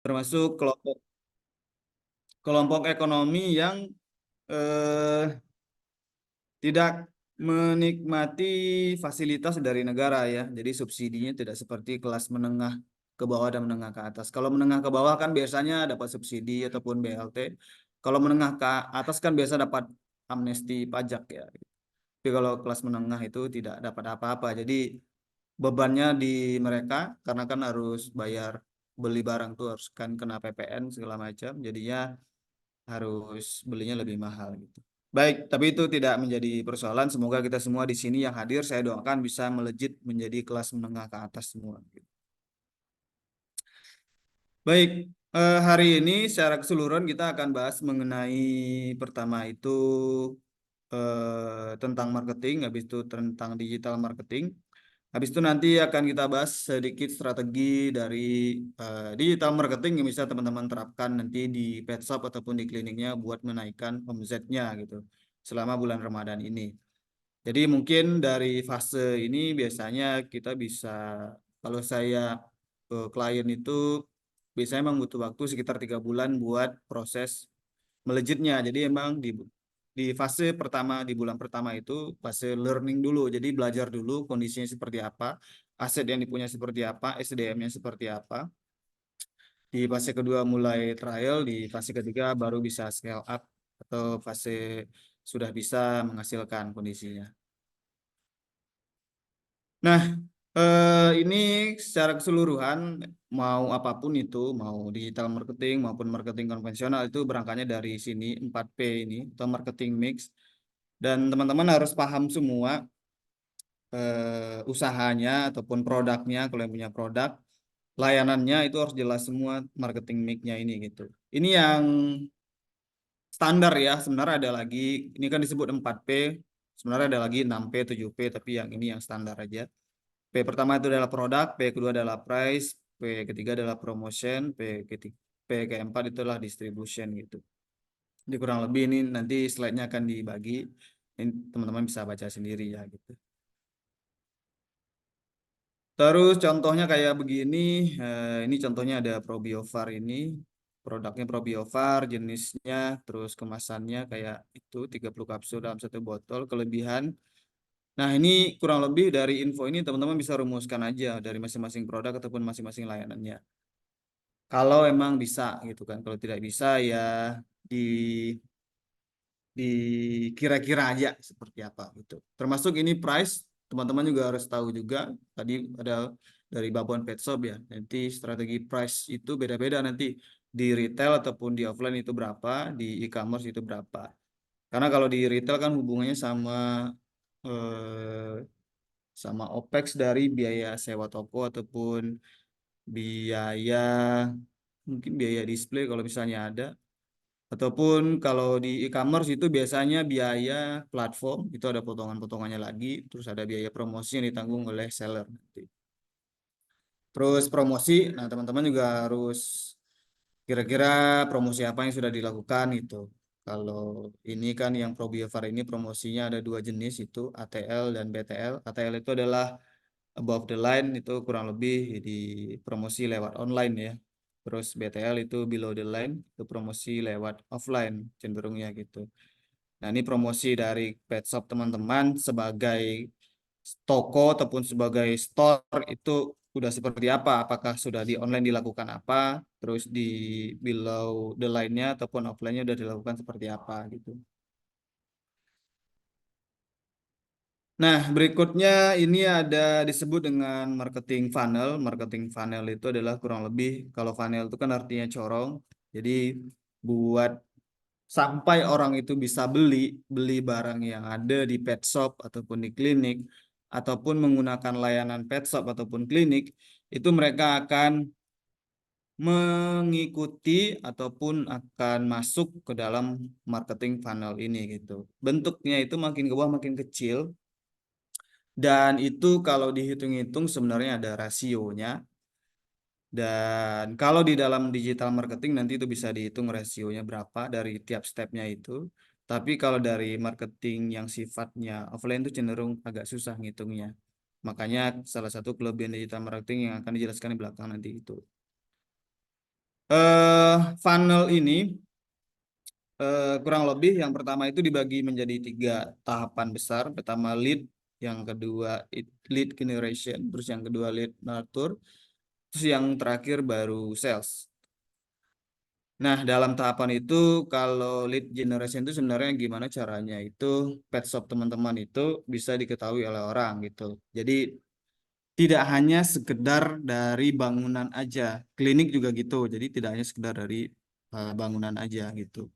termasuk kelompok kelompok ekonomi yang eh, tidak menikmati fasilitas dari negara ya. Jadi subsidinya tidak seperti kelas menengah ke bawah dan menengah ke atas. Kalau menengah ke bawah kan biasanya dapat subsidi ataupun BLT. Kalau menengah ke atas kan biasa dapat amnesti pajak ya. Tapi kalau kelas menengah itu tidak dapat apa-apa. Jadi bebannya di mereka karena kan harus bayar beli barang tuh harus kan kena PPN segala macam. Jadinya harus belinya lebih mahal gitu. Baik, tapi itu tidak menjadi persoalan. Semoga kita semua di sini yang hadir, saya doakan bisa melejit menjadi kelas menengah ke atas semua. Gitu. Baik, hari ini secara keseluruhan kita akan bahas mengenai pertama itu tentang marketing, habis itu tentang digital marketing. Habis itu nanti akan kita bahas sedikit strategi dari digital marketing yang bisa teman-teman terapkan nanti di pet shop ataupun di kliniknya buat menaikkan omsetnya gitu selama bulan Ramadan ini. Jadi mungkin dari fase ini biasanya kita bisa, kalau saya ke klien itu biasanya memang butuh waktu sekitar 3 bulan buat proses melejitnya. Jadi emang di fase pertama di bulan pertama itu fase learning dulu. Jadi belajar dulu kondisinya seperti apa, aset yang dipunya seperti apa, SDM-nya seperti apa. Di fase kedua mulai trial, di fase ketiga baru bisa scale up atau fase sudah bisa menghasilkan kondisinya. Nah, ini secara keseluruhan mau apapun itu, mau digital marketing maupun marketing konvensional itu berangkatnya dari sini 4P ini atau marketing mix dan teman-teman harus paham semua usahanya ataupun produknya kalau yang punya produk, layanannya itu harus jelas semua marketing mix-nya ini gitu. Ini yang standar ya, sebenarnya ada lagi ini kan disebut 4P, sebenarnya ada lagi 6P, 7P tapi yang ini yang standar aja. P pertama itu adalah produk, P kedua adalah price, P ketiga adalah promotion, P keempat itu adalah distribution gitu. Jadi kurang lebih ini nanti slide-nya akan dibagi, ini teman-teman bisa baca sendiri ya gitu. Terus contohnya kayak begini, ini contohnya ada Probiovar ini, produknya Probiovar, jenisnya, terus kemasannya kayak itu 30 kapsul dalam satu botol, kelebihan. Nah, ini kurang lebih dari info ini teman-teman bisa rumuskan aja dari masing-masing produk ataupun masing-masing layanannya. Kalau emang bisa gitu kan. Kalau tidak bisa ya di dikira-kira aja seperti apa gitu. Termasuk ini price, teman-teman juga harus tahu juga. Tadi ada dari Babon Pet Shop ya. Nanti strategi price itu beda-beda nanti di retail ataupun di offline itu berapa, di e-commerce itu berapa. Karena kalau di retail kan hubungannya eh, sama OPEX dari biaya sewa toko ataupun biaya mungkin biaya display kalau misalnya ada ataupun kalau di e-commerce itu biasanya biaya platform itu ada potongan-potongannya lagi terus ada biaya promosi yang ditanggung oleh seller nanti. Terus promosi, nah teman-teman juga harus kira-kira promosi apa yang sudah dilakukan itu. Kalau ini kan yang Probiovar ini promosinya ada dua jenis itu ATL dan BTL. ATL itu adalah above the line itu kurang lebih di promosi lewat online ya. Terus BTL itu below the line itu promosi lewat offline cenderungnya gitu. Nah, ini promosi dari pet shop teman-teman sebagai toko ataupun sebagai store itu udah seperti apa? Apakah sudah di online dilakukan apa? Terus di below the line-nya ataupun offline-nya udah dilakukan seperti apa gitu. Nah, berikutnya ini ada disebut dengan marketing funnel. Marketing funnel itu adalah kurang lebih, kalau funnel itu kan artinya corong. Jadi buat sampai orang itu bisa beli barang yang ada di pet shop ataupun di klinik, ataupun menggunakan layanan pet shop ataupun klinik, itu mereka akan mengikuti ataupun akan masuk ke dalam marketing funnel ini gitu. Bentuknya itu makin ke bawah makin kecil, dan itu kalau dihitung-hitung sebenarnya ada rasionya. Dan kalau di dalam digital marketing nanti itu bisa dihitung rasionya berapa dari tiap stepnya itu. Tapi kalau dari marketing yang sifatnya offline itu cenderung agak susah ngitungnya. Makanya salah satu kelebihan digital marketing yang akan dijelaskan di belakang nanti itu. Funnel ini kurang lebih yang pertama itu dibagi menjadi 3 tahapan besar. Pertama lead, yang kedua lead generation, terus yang kedua lead nurture, terus yang terakhir baru sales. Nah, dalam tahapan itu kalau lead generation itu sebenarnya gimana caranya itu pet shop teman-teman itu bisa diketahui oleh orang gitu. Jadi tidak hanya sekedar dari bangunan aja, klinik juga gitu. Jadi tidak hanya sekedar dari bangunan aja gitu.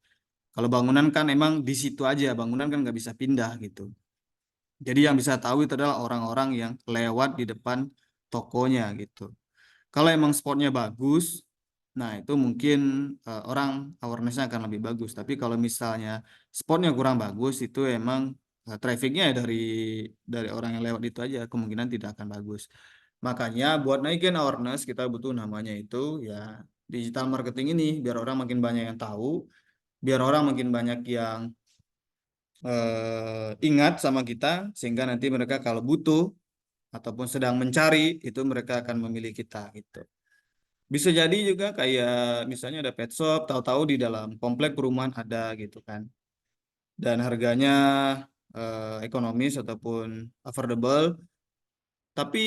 Kalau bangunan kan emang di situ aja, bangunan kan nggak bisa pindah gitu. Jadi yang bisa tahu itu adalah orang-orang yang lewat di depan tokonya gitu. Kalau emang spotnya bagus, nah itu mungkin orang awareness-nya akan lebih bagus. Tapi kalau misalnya spotnya kurang bagus, itu emang trafficnya ya dari orang yang lewat itu aja kemungkinan tidak akan bagus. Makanya buat naikin awareness kita butuh namanya itu ya digital marketing ini biar orang makin banyak yang tahu, biar orang makin banyak yang ingat sama kita sehingga nanti mereka kalau butuh ataupun sedang mencari itu mereka akan memilih kita gitu. Bisa jadi juga kayak misalnya ada pet shop, tahu-tahu di dalam komplek perumahan ada gitu kan. Dan harganya ekonomis ataupun affordable, tapi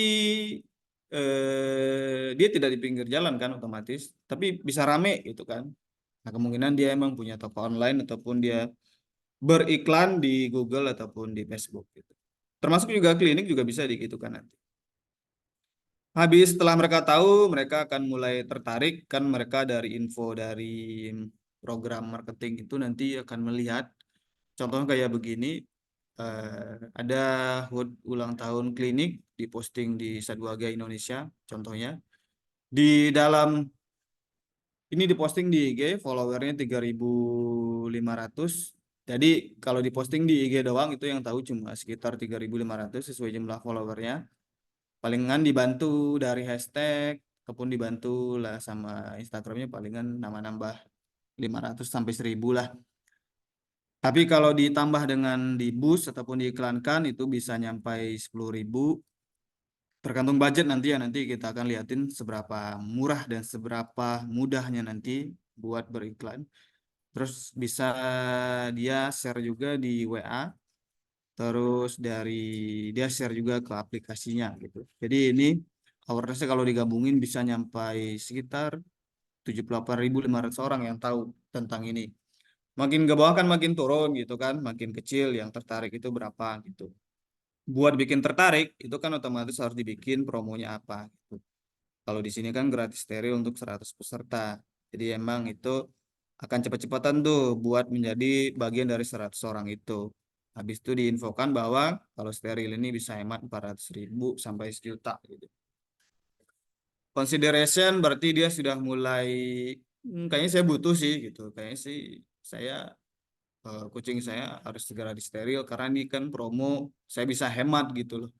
dia tidak di pinggir jalan kan otomatis, tapi bisa rame gitu kan. Nah, kemungkinan dia emang punya toko online ataupun dia beriklan di Google ataupun di Facebook gitu. Termasuk juga klinik juga bisa digitukan nanti. Habis setelah mereka tahu, mereka akan mulai tertarik kan mereka dari info dari program marketing itu nanti akan melihat contohnya kayak begini ada HUT ulang tahun klinik diposting di Sadwaga Indonesia contohnya di dalam ini diposting di IG followernya 3.500. Jadi kalau diposting di IG doang itu yang tahu cuma sekitar 3.500 sesuai jumlah followernya. Palingan dibantu dari hashtag ataupun dibantu lah sama Instagramnya palingan nambah 500 sampai 1.000 lah. Tapi kalau ditambah dengan di boost ataupun diiklankan itu bisa nyampai 10.000. Tergantung budget nanti ya nanti kita akan liatin seberapa murah dan seberapa mudahnya nanti buat beriklan. Terus bisa dia share juga di WA. Terus dari dia share juga ke aplikasinya gitu. Jadi ini awareness kalau digabungin bisa nyampai sekitar 78.500 orang yang tahu tentang ini. Makin ke bawah kan makin turun gitu kan, makin kecil yang tertarik itu berapa gitu. Buat bikin tertarik itu kan otomatis harus dibikin promonya apa gitu. Kalau di sini kan gratis steril untuk 100 peserta. Jadi emang itu akan cepat-cepatan tuh buat menjadi bagian dari 100 orang itu. Habis itu diinfokan bahwa kalau steril ini bisa hemat 400.000 sampai sejuta gitu. Consideration berarti dia sudah mulai kayaknya saya butuh sih gitu. Kayaknya sih saya kucing saya harus segera disteril karena ini kan promo saya bisa hemat gitu loh.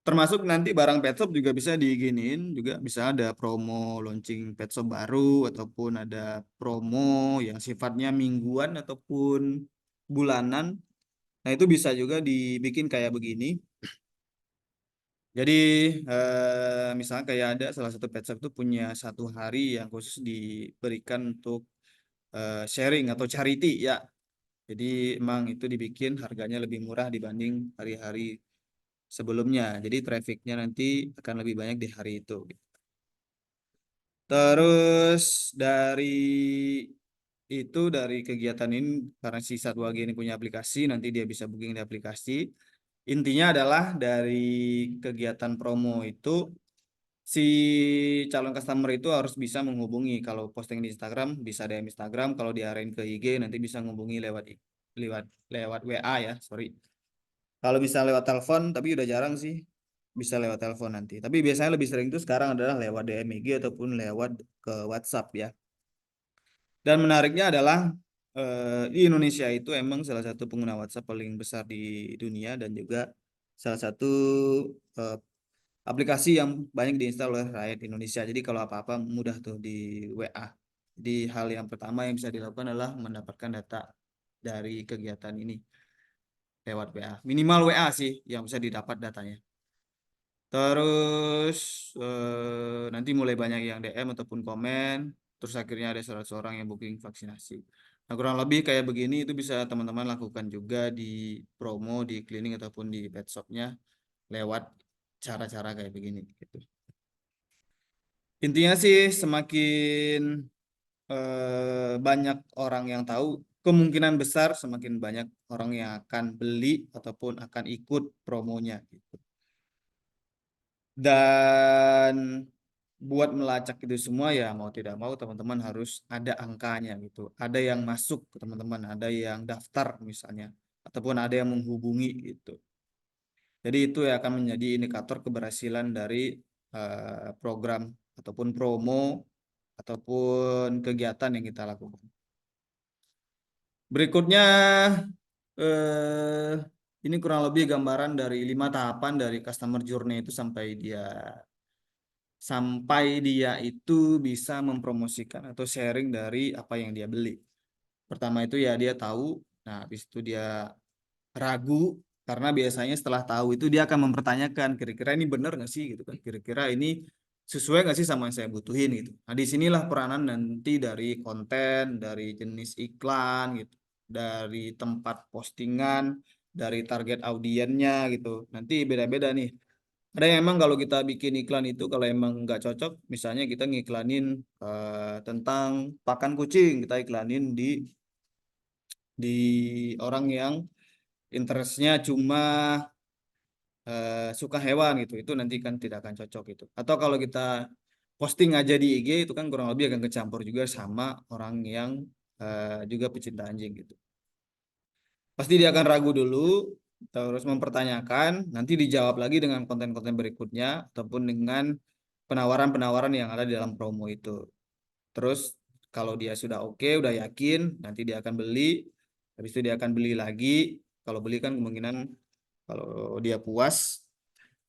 Termasuk nanti barang pet shop juga bisa diginiin juga bisa ada promo launching pet shop baru ataupun ada promo yang sifatnya mingguan ataupun bulanan. Nah, itu bisa juga dibikin kayak begini. Jadi misalnya kayak ada salah satu pet shop itu punya 1 hari yang khusus diberikan untuk sharing atau charity ya. Jadi emang itu dibikin harganya lebih murah dibanding hari-hari sebelumnya. Jadi trafficnya nanti akan lebih banyak di hari itu. Terus dari itu dari kegiatan ini karena si Satwagi ini punya aplikasi, nanti dia bisa booking di aplikasi. Intinya adalah dari kegiatan promo itu si calon customer itu harus bisa menghubungi. Kalau posting di Instagram bisa DM Instagram, kalau diarahin ke IG nanti bisa menghubungi lewat lewat WA ya, sorry. Kalau bisa lewat telepon, tapi udah jarang sih bisa lewat telepon nanti. Tapi biasanya lebih sering itu sekarang adalah lewat DM IG ataupun lewat ke WhatsApp ya. Dan menariknya adalah di Indonesia itu emang salah satu pengguna WhatsApp paling besar di dunia dan juga salah satu eh, aplikasi yang banyak diinstal oleh rakyat Indonesia. Jadi kalau apa-apa mudah tuh di WA. Jadi hal yang pertama yang bisa dilakukan adalah mendapatkan data dari kegiatan ini lewat WA. Minimal WA sih yang bisa didapat datanya. Terus nanti mulai banyak yang DM ataupun komen. terus akhirnya ada 100 orang yang booking vaksinasi. Nah, kurang lebih kayak begini itu bisa teman-teman lakukan juga di promo, di cleaning ataupun di pet shopnya lewat cara-cara kayak begini gitu. Intinya sih semakin banyak orang yang tahu, kemungkinan besar semakin banyak orang yang akan beli ataupun akan ikut promonya gitu. Dan buat melacak itu semua ya mau tidak mau teman-teman harus ada angkanya gitu. Ada yang masuk ke teman-teman, ada yang daftar misalnya, ataupun ada yang menghubungi gitu. Jadi itu ya akan menjadi indikator keberhasilan dari program ataupun promo ataupun kegiatan yang kita lakukan. Berikutnya eh, ini kurang lebih gambaran dari 5 tahapan dari customer journey itu sampai dia itu bisa mempromosikan atau sharing dari apa yang dia beli. Pertama itu ya dia tahu, nah habis itu dia ragu karena biasanya setelah tahu itu dia akan mempertanyakan kira-kira ini benar nggak sih gitu kan, kira-kira ini sesuai nggak sih sama yang saya butuhin gitu. Nah disinilah peranan nanti dari konten, dari jenis iklan gitu, dari tempat postingan, dari target audiennya gitu, nanti beda-beda nih. Ada yang emang kalau kita bikin iklan itu kalau emang nggak cocok, misalnya kita ngiklanin tentang pakan kucing, kita iklanin di orang yang interestnya cuma suka hewan gitu, itu nanti kan tidak akan cocok gitu. Atau kalau kita posting aja di IG itu kan kurang lebih akan kecampur juga sama orang yang juga pecinta anjing gitu. Pasti dia akan ragu dulu, terus mempertanyakan, nanti dijawab lagi dengan konten-konten berikutnya ataupun dengan penawaran-penawaran yang ada di dalam promo itu. Terus kalau dia sudah oke, udah yakin, nanti dia akan beli. Habis itu dia akan beli lagi. Kalau beli kan kemungkinan kalau dia puas,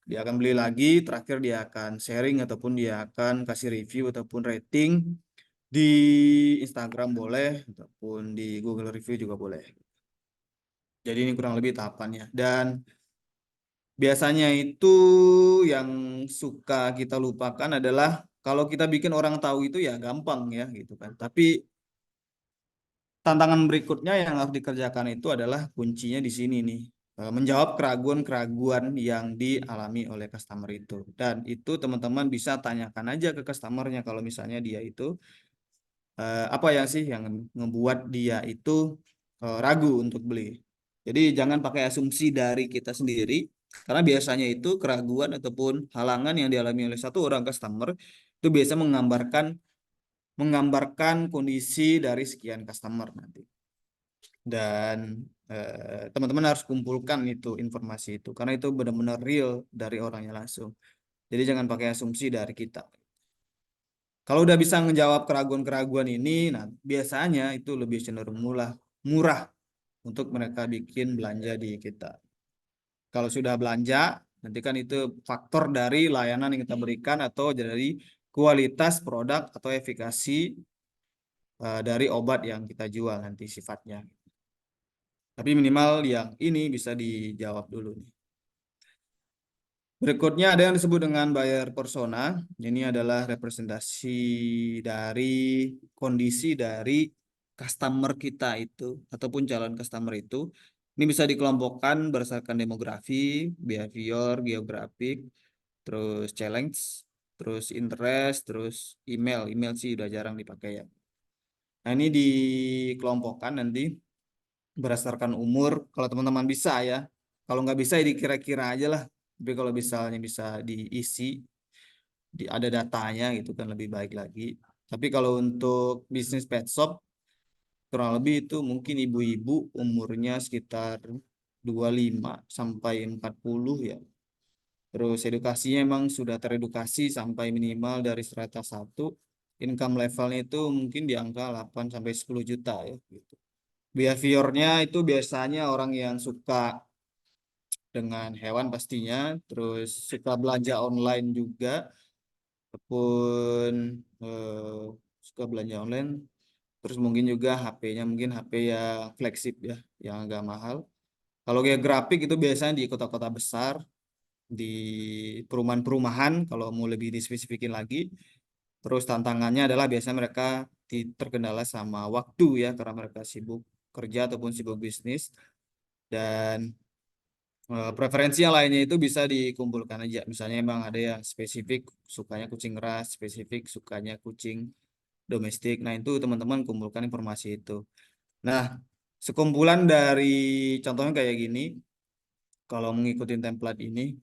dia akan beli lagi. Terakhir dia akan sharing ataupun dia akan kasih review ataupun rating di Instagram boleh ataupun di Google Review juga boleh. Jadi ini kurang lebih tahapannya. Dan biasanya itu yang suka kita lupakan adalah kalau kita bikin orang tahu itu ya gampang ya gitu kan. Tapi tantangan berikutnya yang harus dikerjakan itu adalah kuncinya di sini nih. Menjawab keraguan-keraguan yang dialami oleh customer itu. Dan itu teman-teman bisa tanyakan aja ke customernya kalau misalnya dia itu apa ya sih yang membuat dia itu ragu untuk beli. Jadi jangan pakai asumsi dari kita sendiri, karena biasanya itu keraguan ataupun halangan yang dialami oleh satu orang customer itu biasa menggambarkan kondisi dari sekian customer nanti. Dan teman-teman harus kumpulkan itu informasi itu, karena itu benar-benar real dari orangnya langsung. Jadi jangan pakai asumsi dari kita. Kalau udah bisa menjawab keraguan-keraguan ini, nah biasanya itu lebih cenderung murah untuk mereka bikin belanja di kita. Kalau sudah belanja, nanti kan itu faktor dari layanan yang kita berikan atau dari kualitas produk atau efikasi dari obat yang kita jual nanti sifatnya. Tapi minimal yang ini bisa dijawab dulu nih. Berikutnya ada yang disebut dengan buyer persona. Ini adalah representasi dari kondisi dari customer kita itu ataupun calon customer itu. Ini bisa dikelompokkan berdasarkan demografi, behavior, geografik, terus challenge, terus interest, terus email. Email sih udah jarang dipakai ya. Nah, ini dikelompokkan nanti berdasarkan umur. Kalau teman-teman bisa ya. Kalau nggak bisa ya dikira-kira aja lah. Tapi kalau misalnya bisa diisi, ada datanya gitu kan lebih baik lagi. Tapi kalau untuk bisnis pet shop, kurang lebih itu mungkin ibu-ibu umurnya sekitar 25 sampai 40 ya. Terus edukasinya emang sudah teredukasi sampai minimal dari strata 1. Income levelnya itu mungkin di angka 8 sampai 10 juta ya gitu. Behaviornya itu biasanya orang yang suka dengan hewan pastinya, terus suka belanja online juga, ataupun eh, suka belanja online, terus mungkin juga HP-nya mungkin HP ya flagship ya, yang agak mahal. Kalau kayak grafik itu biasanya di kota-kota besar, di perumahan-perumahan, kalau mau lebih dispesifikin lagi, Terus tantangannya adalah biasanya mereka terkendala sama waktu ya, karena mereka sibuk kerja ataupun sibuk bisnis. Dan preferensi yang lainnya itu bisa dikumpulkan aja. Misalnya emang ada yang spesifik sukanya kucing ras, spesifik sukanya kucing domestik. Nah, itu teman-teman kumpulkan informasi itu. Nah, sekumpulan dari contohnya kayak gini, kalau mengikuti template ini,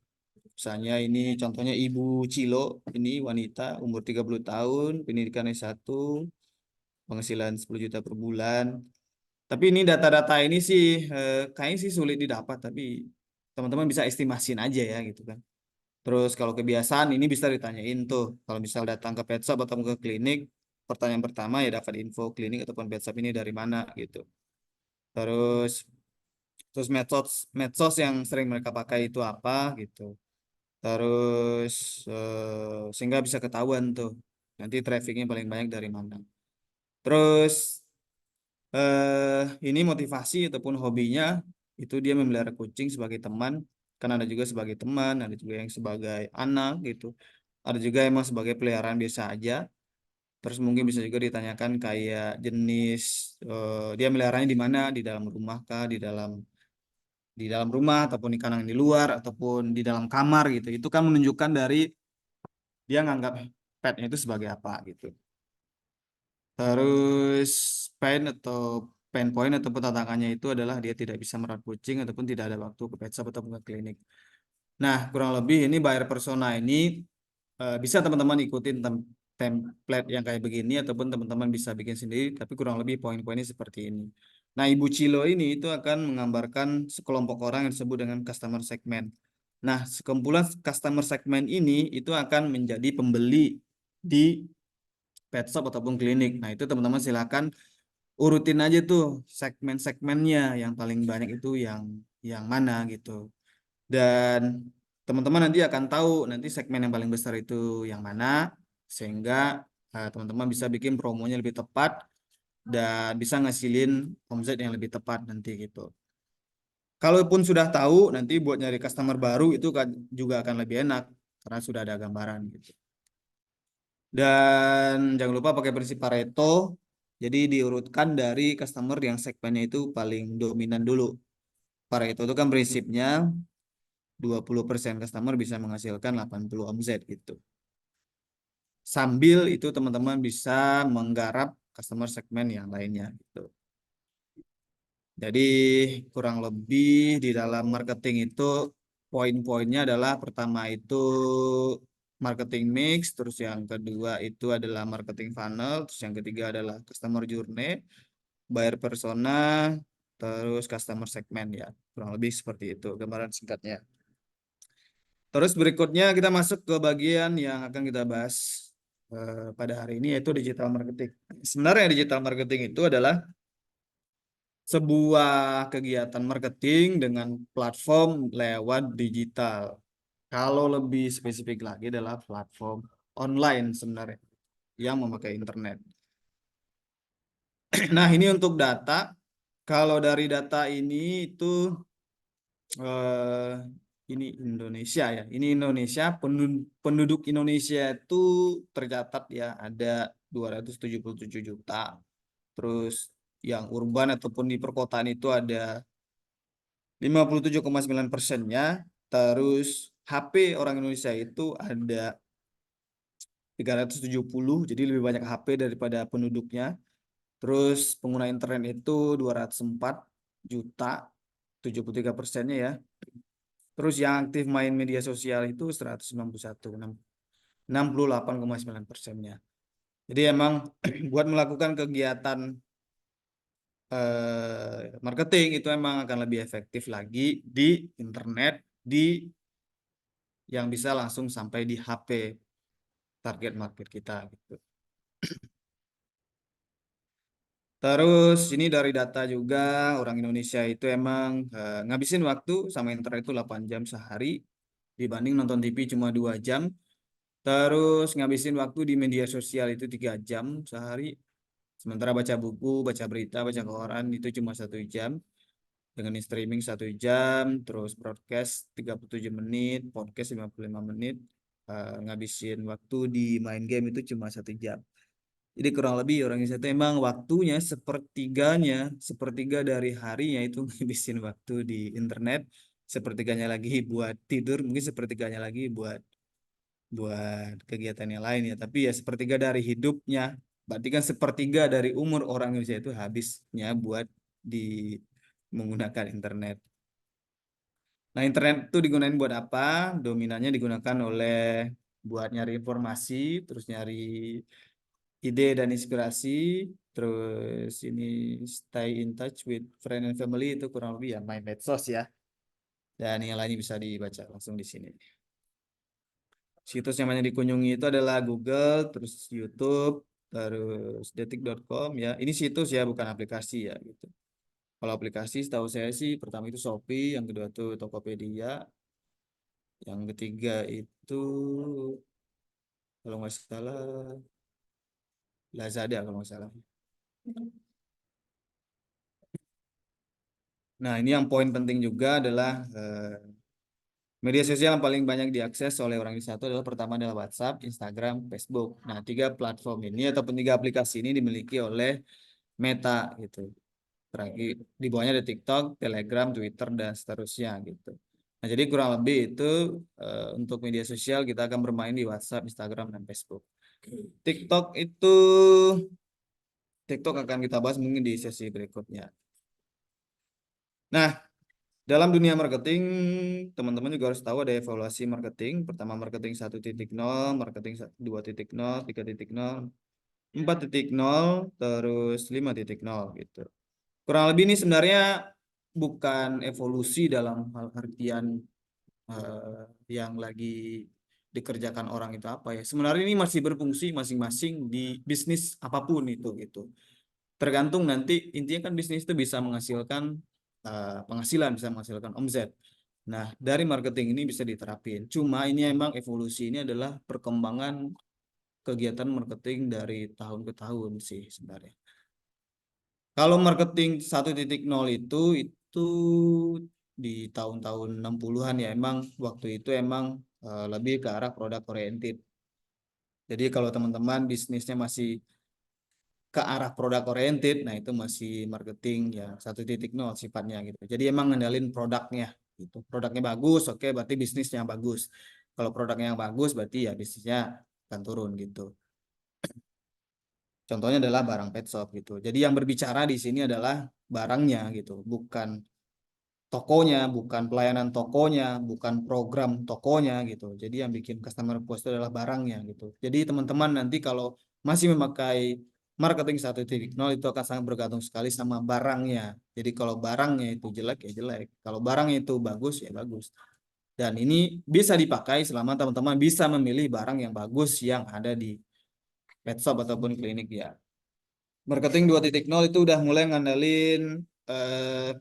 misalnya ini contohnya Ibu Cilo, ini wanita umur 30 tahun, pendidikan S1, penghasilan 10 juta per bulan. Tapi ini data-data ini sih kayaknya sih sulit didapat, tapi teman-teman bisa estimasin aja ya gitu kan. Terus kalau kebiasaan ini bisa ditanyain tuh. Kalau misal datang ke pet shop atau ke klinik, pertanyaan pertama ya dapat info klinik ataupun pet shop ini dari mana gitu. Terus terus medsos medsos yang sering mereka pakai itu apa gitu. Terus sehingga bisa ketahuan tuh nanti trafficnya paling banyak dari mana. Terus ini motivasi ataupun hobinya itu dia memelihara kucing sebagai teman, kan ada juga sebagai teman, ada juga yang sebagai anak gitu, ada juga emang sebagai peliharaan biasa aja. Terus mungkin bisa juga ditanyakan kayak jenis dia meliharanya di mana, di dalam rumah kah, di dalam rumah ataupun di kandang di luar ataupun di dalam kamar gitu. Itu kan menunjukkan dari dia nganggap petnya itu sebagai apa gitu. Terus pain point ataupun tantangannya itu adalah dia tidak bisa merawat kucing ataupun tidak ada waktu ke pet shop ataupun ke klinik. Nah, kurang lebih ini buyer persona ini bisa teman-teman ikutin template yang kayak begini ataupun teman-teman bisa bikin sendiri, tapi kurang lebih poin-poinnya seperti ini. Nah, Ibu Cilo ini itu akan menggambarkan sekelompok orang yang disebut dengan customer segment. Nah, sekumpulan customer segment ini itu akan menjadi pembeli di pet shop ataupun klinik. Nah, itu teman-teman silakan urutin aja tuh segmen-segmennya yang paling banyak itu yang mana gitu. Dan teman-teman nanti akan tahu nanti segmen yang paling besar itu yang mana sehingga teman-teman bisa bikin promonya lebih tepat dan bisa ngasilin omset yang lebih tepat nanti gitu. Kalaupun sudah tahu nanti buat nyari customer baru itu juga akan lebih enak karena sudah ada gambaran gitu. Dan jangan lupa pakai prinsip Pareto. Jadi diurutkan dari customer yang segmennya itu paling dominan dulu. Pareto itu kan prinsipnya 20% customer bisa menghasilkan 80 omset gitu. Sambil itu teman-teman bisa menggarap customer segmen yang lainnya gitu. Jadi kurang lebih di dalam marketing itu poin-poinnya adalah pertama itu marketing mix, terus yang kedua itu adalah marketing funnel, terus yang ketiga adalah customer journey, buyer persona, terus customer segment ya. Kurang lebih seperti itu gambaran singkatnya. Terus berikutnya kita masuk ke bagian yang akan kita bahas pada hari ini yaitu digital marketing. Sebenarnya digital marketing itu adalah sebuah kegiatan marketing dengan platform lewat digital. Kalau lebih spesifik lagi adalah platform online sebenarnya yang memakai internet. Nah, ini untuk data. Kalau dari data ini itu eh, ini Indonesia ya. Ini Indonesia penduduk Indonesia itu tercatat ya ada 277 juta. Terus yang urban ataupun di perkotaan itu ada 57,9%-nya. Terus HP orang Indonesia itu ada 370, jadi lebih banyak HP daripada penduduknya. Terus pengguna internet itu 204 juta, 73%-nya ya. Terus yang aktif main media sosial itu 191, 68,9%-nya. Jadi emang buat melakukan kegiatan marketing itu emang akan lebih efektif lagi di internet, di yang bisa langsung sampai di HP target market kita gitu. Terus ini dari data juga orang Indonesia itu emang ngabisin waktu sama internet itu 8 jam sehari dibanding nonton TV cuma 2 jam. Terus ngabisin waktu di media sosial itu 3 jam sehari. Sementara baca buku, baca berita, baca koran itu cuma 1 jam. Dengan streaming 1 jam, terus broadcast 37 menit, podcast 55 menit. ngabisin waktu di main game itu cuma 1 jam. Jadi kurang lebih orang Indonesia itu emang waktunya sepertiga dari harinya itu ngabisin waktu di internet, sepertiganya lagi buat tidur, mungkin sepertiganya lagi buat buat kegiatan yang lain ya. Tapi ya sepertiga dari hidupnya, berarti kan sepertiga dari umur orang Indonesia itu habisnya buat di menggunakan internet. Nah, internet itu digunain buat apa? Dominannya digunakan oleh buat nyari informasi, terus nyari ide dan inspirasi, terus ini stay in touch with friend and family itu kurang lebih ya main medsos ya. Dan yang lainnya bisa dibaca langsung di sini. Situs yang banyak dikunjungi itu adalah Google, terus YouTube, terus detik.com ya. Ini situs ya, bukan aplikasi ya gitu. Kalau aplikasi setahu saya sih pertama itu Shopee, yang kedua itu Tokopedia, yang ketiga itu kalau nggak salah Lazada kalau nggak salah. Nah, ini yang poin penting juga adalah media sosial yang paling banyak diakses oleh orang di satu adalah pertama adalah WhatsApp, Instagram, Facebook. Nah, 3 platform ini ataupun 3 aplikasi ini dimiliki oleh Meta gitu. Terakhir di bawahnya ada TikTok, Telegram, Twitter dan seterusnya gitu. Nah, jadi kurang lebih itu untuk media sosial kita akan bermain di WhatsApp, Instagram dan Facebook. TikTok itu TikTok akan kita bahas mungkin di sesi berikutnya. Nah, dalam dunia marketing, teman-teman juga harus tahu ada evaluasi marketing. Pertama marketing 1.0, marketing 2.0, 3.0, 4.0, terus 5.0 gitu. Kurang lebih ini sebenarnya bukan evolusi dalam hal artian yang lagi dikerjakan orang itu apa ya. Sebenarnya ini masih berfungsi masing-masing di bisnis apapun itu gitu. Tergantung nanti intinya kan bisnis itu bisa menghasilkan penghasilan, bisa menghasilkan omset. Nah, dari marketing ini bisa diterapin. Cuma ini emang evolusi ini adalah perkembangan kegiatan marketing dari tahun ke tahun sih sebenarnya. Kalau marketing 1.0 itu di tahun-tahun 60-an ya emang waktu itu emang lebih ke arah produk oriented. Jadi kalau teman-teman bisnisnya masih ke arah produk oriented, nah itu masih marketing ya 1.0 sifatnya gitu. Jadi emang ngendalin produknya gitu. Produknya bagus, oke berarti bisnisnya bagus. Kalau produknya yang bagus berarti ya bisnisnya akan turun gitu. Contohnya adalah barang pet shop gitu. Jadi yang berbicara di sini adalah barangnya gitu, bukan tokonya, bukan pelayanan tokonya, bukan program tokonya gitu. Jadi yang bikin customer puas itu adalah barangnya gitu. Jadi teman-teman nanti kalau masih memakai marketing 1.0 itu akan sangat bergantung sekali sama barangnya. Jadi kalau barangnya itu jelek ya jelek. Kalau barangnya itu bagus ya bagus. Dan ini bisa dipakai selama teman-teman bisa memilih barang yang bagus yang ada di pet shop ataupun klinik ya. Marketing 2.0 itu udah mulai ngandalin eh,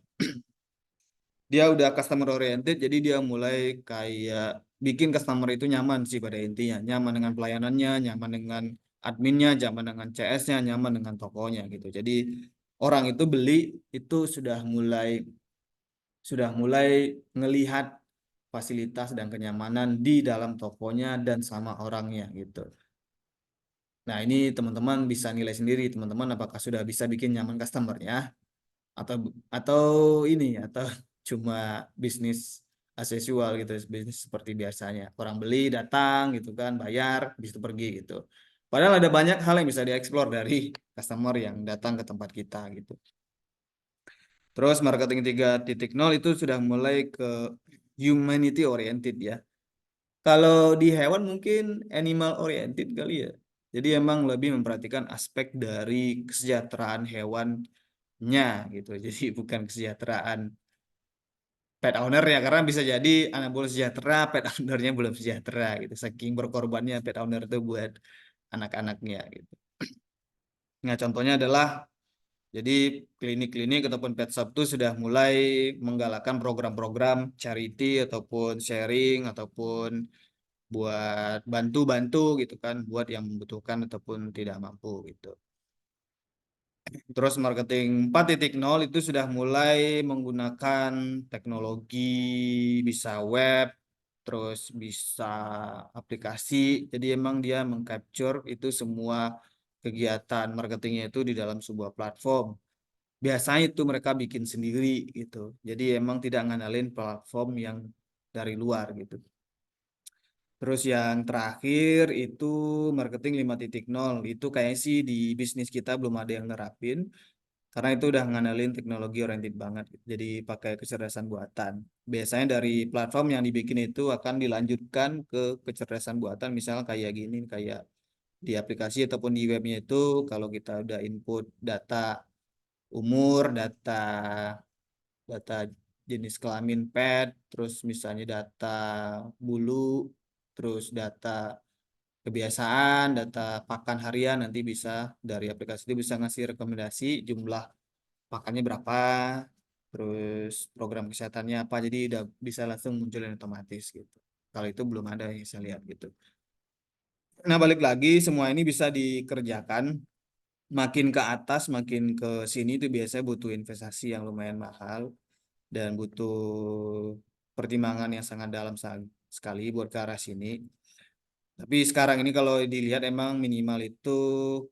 dia udah customer oriented, jadi dia mulai kayak bikin customer itu nyaman sih pada intinya, nyaman dengan pelayanannya, nyaman dengan adminnya, nyaman dengan CS-nya, nyaman dengan tokonya gitu. Jadi orang itu beli itu sudah mulai ngelihat fasilitas dan kenyamanan di dalam tokonya dan sama orangnya gitu. Nah, ini teman-teman bisa nilai sendiri, teman-teman apakah sudah bisa bikin nyaman customernya atau atau ini atau cuma bisnis as usual gitu, bisnis seperti biasanya, orang beli datang gitu kan, bayar habis itu pergi gitu, padahal ada banyak hal yang bisa dieksplor dari customer yang datang ke tempat kita gitu. Terus marketing 3.0 itu sudah mulai ke humanity oriented ya. Kalau di hewan mungkin animal oriented kali ya, jadi emang lebih memperhatikan aspek dari kesejahteraan hewannya gitu. Jadi bukan kesejahteraan pet owner ya, karena bisa jadi anak buah sejahtera, pet ownernya belum sejahtera gitu. Saking berkorbannya pet owner itu buat anak-anaknya gitu. Nah, contohnya adalah jadi klinik-klinik ataupun pet shop itu sudah mulai menggalakkan program-program charity ataupun sharing ataupun buat bantu-bantu gitu kan, buat yang membutuhkan ataupun tidak mampu gitu. Terus marketing 4.0 itu sudah mulai menggunakan teknologi, bisa web, terus bisa aplikasi. Jadi emang dia mengcapture itu semua kegiatan marketingnya itu di dalam sebuah platform. Biasanya itu mereka bikin sendiri gitu. Jadi emang tidak ngandalin platform yang dari luar gitu. Terus yang terakhir itu marketing 5.0. Itu kayaknya sih di bisnis kita belum ada yang nerapin. Karena itu udah ngandalin teknologi oriented banget. Jadi pakai kecerdasan buatan. Biasanya dari platform yang dibikin itu akan dilanjutkan ke kecerdasan buatan. Misalnya kayak gini, kayak di aplikasi ataupun di webnya itu kalau kita udah input data umur, data jenis kelamin pet, terus misalnya data bulu, terus data kebiasaan, data pakan harian, nanti bisa dari aplikasi itu bisa ngasih rekomendasi jumlah pakannya berapa, terus program kesehatannya apa, jadi udah bisa langsung munculin otomatis gitu. Kalau itu belum ada yang saya lihat gitu. Nah, balik lagi semua ini bisa dikerjakan makin ke atas, makin ke sini itu biasanya butuh investasi yang lumayan mahal dan butuh pertimbangan yang sangat dalam sekali buat ke arah sini. Tapi sekarang ini kalau dilihat emang minimal itu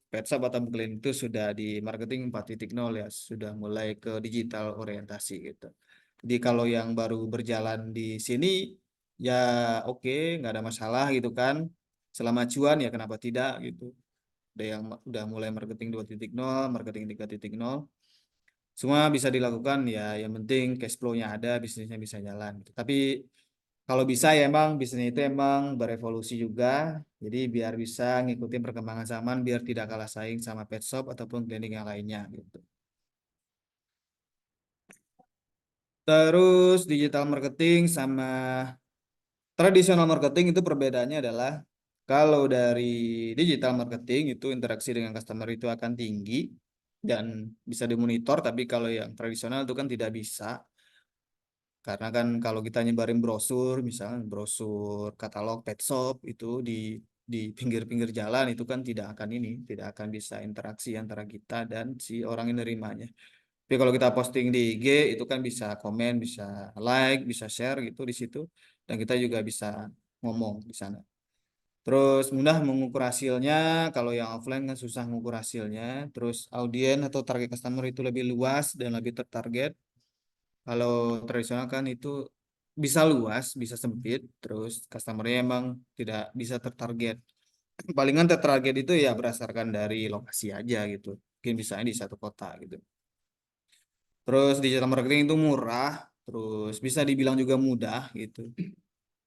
pet shop atau Bukalain itu sudah di marketing 4.0 ya, sudah mulai ke digital orientasi gitu. Jadi kalau yang baru berjalan di sini ya oke, nggak ada masalah gitu kan. Selama cuan ya kenapa tidak gitu. Ada yang udah mulai marketing 2.0, marketing 3.0. Semua bisa dilakukan ya, yang penting cash flow-nya ada, bisnisnya bisa jalan gitu. Tapi kalau bisa ya emang bisnisnya itu emang berevolusi juga. Jadi biar bisa ngikutin perkembangan zaman, biar tidak kalah saing sama pet shop ataupun klinik yang lainnya gitu. Terus digital marketing sama tradisional marketing itu perbedaannya adalah kalau dari digital marketing itu interaksi dengan customer itu akan tinggi dan bisa dimonitor, tapi kalau yang tradisional itu kan tidak bisa. Karena kan kalau kita nyebarin brosur, misalnya brosur katalog pet shop itu di pinggir-pinggir jalan itu kan tidak akan bisa interaksi antara kita dan si orang yang nerimanya. Tapi kalau kita posting di IG itu kan bisa komen, bisa like, bisa share gitu di situ, dan kita juga bisa ngomong di sana. Terus mudah mengukur hasilnya, kalau yang offline kan susah mengukur hasilnya. Terus audien atau target customer itu lebih luas dan lebih tertarget. Kalau tradisional kan itu bisa luas, bisa sempit, terus customernya emang tidak bisa tertarget. Palingan tertarget itu ya berdasarkan dari lokasi aja gitu. Mungkin misalnya di satu kota gitu. Terus digital marketing itu murah, terus bisa dibilang juga mudah gitu.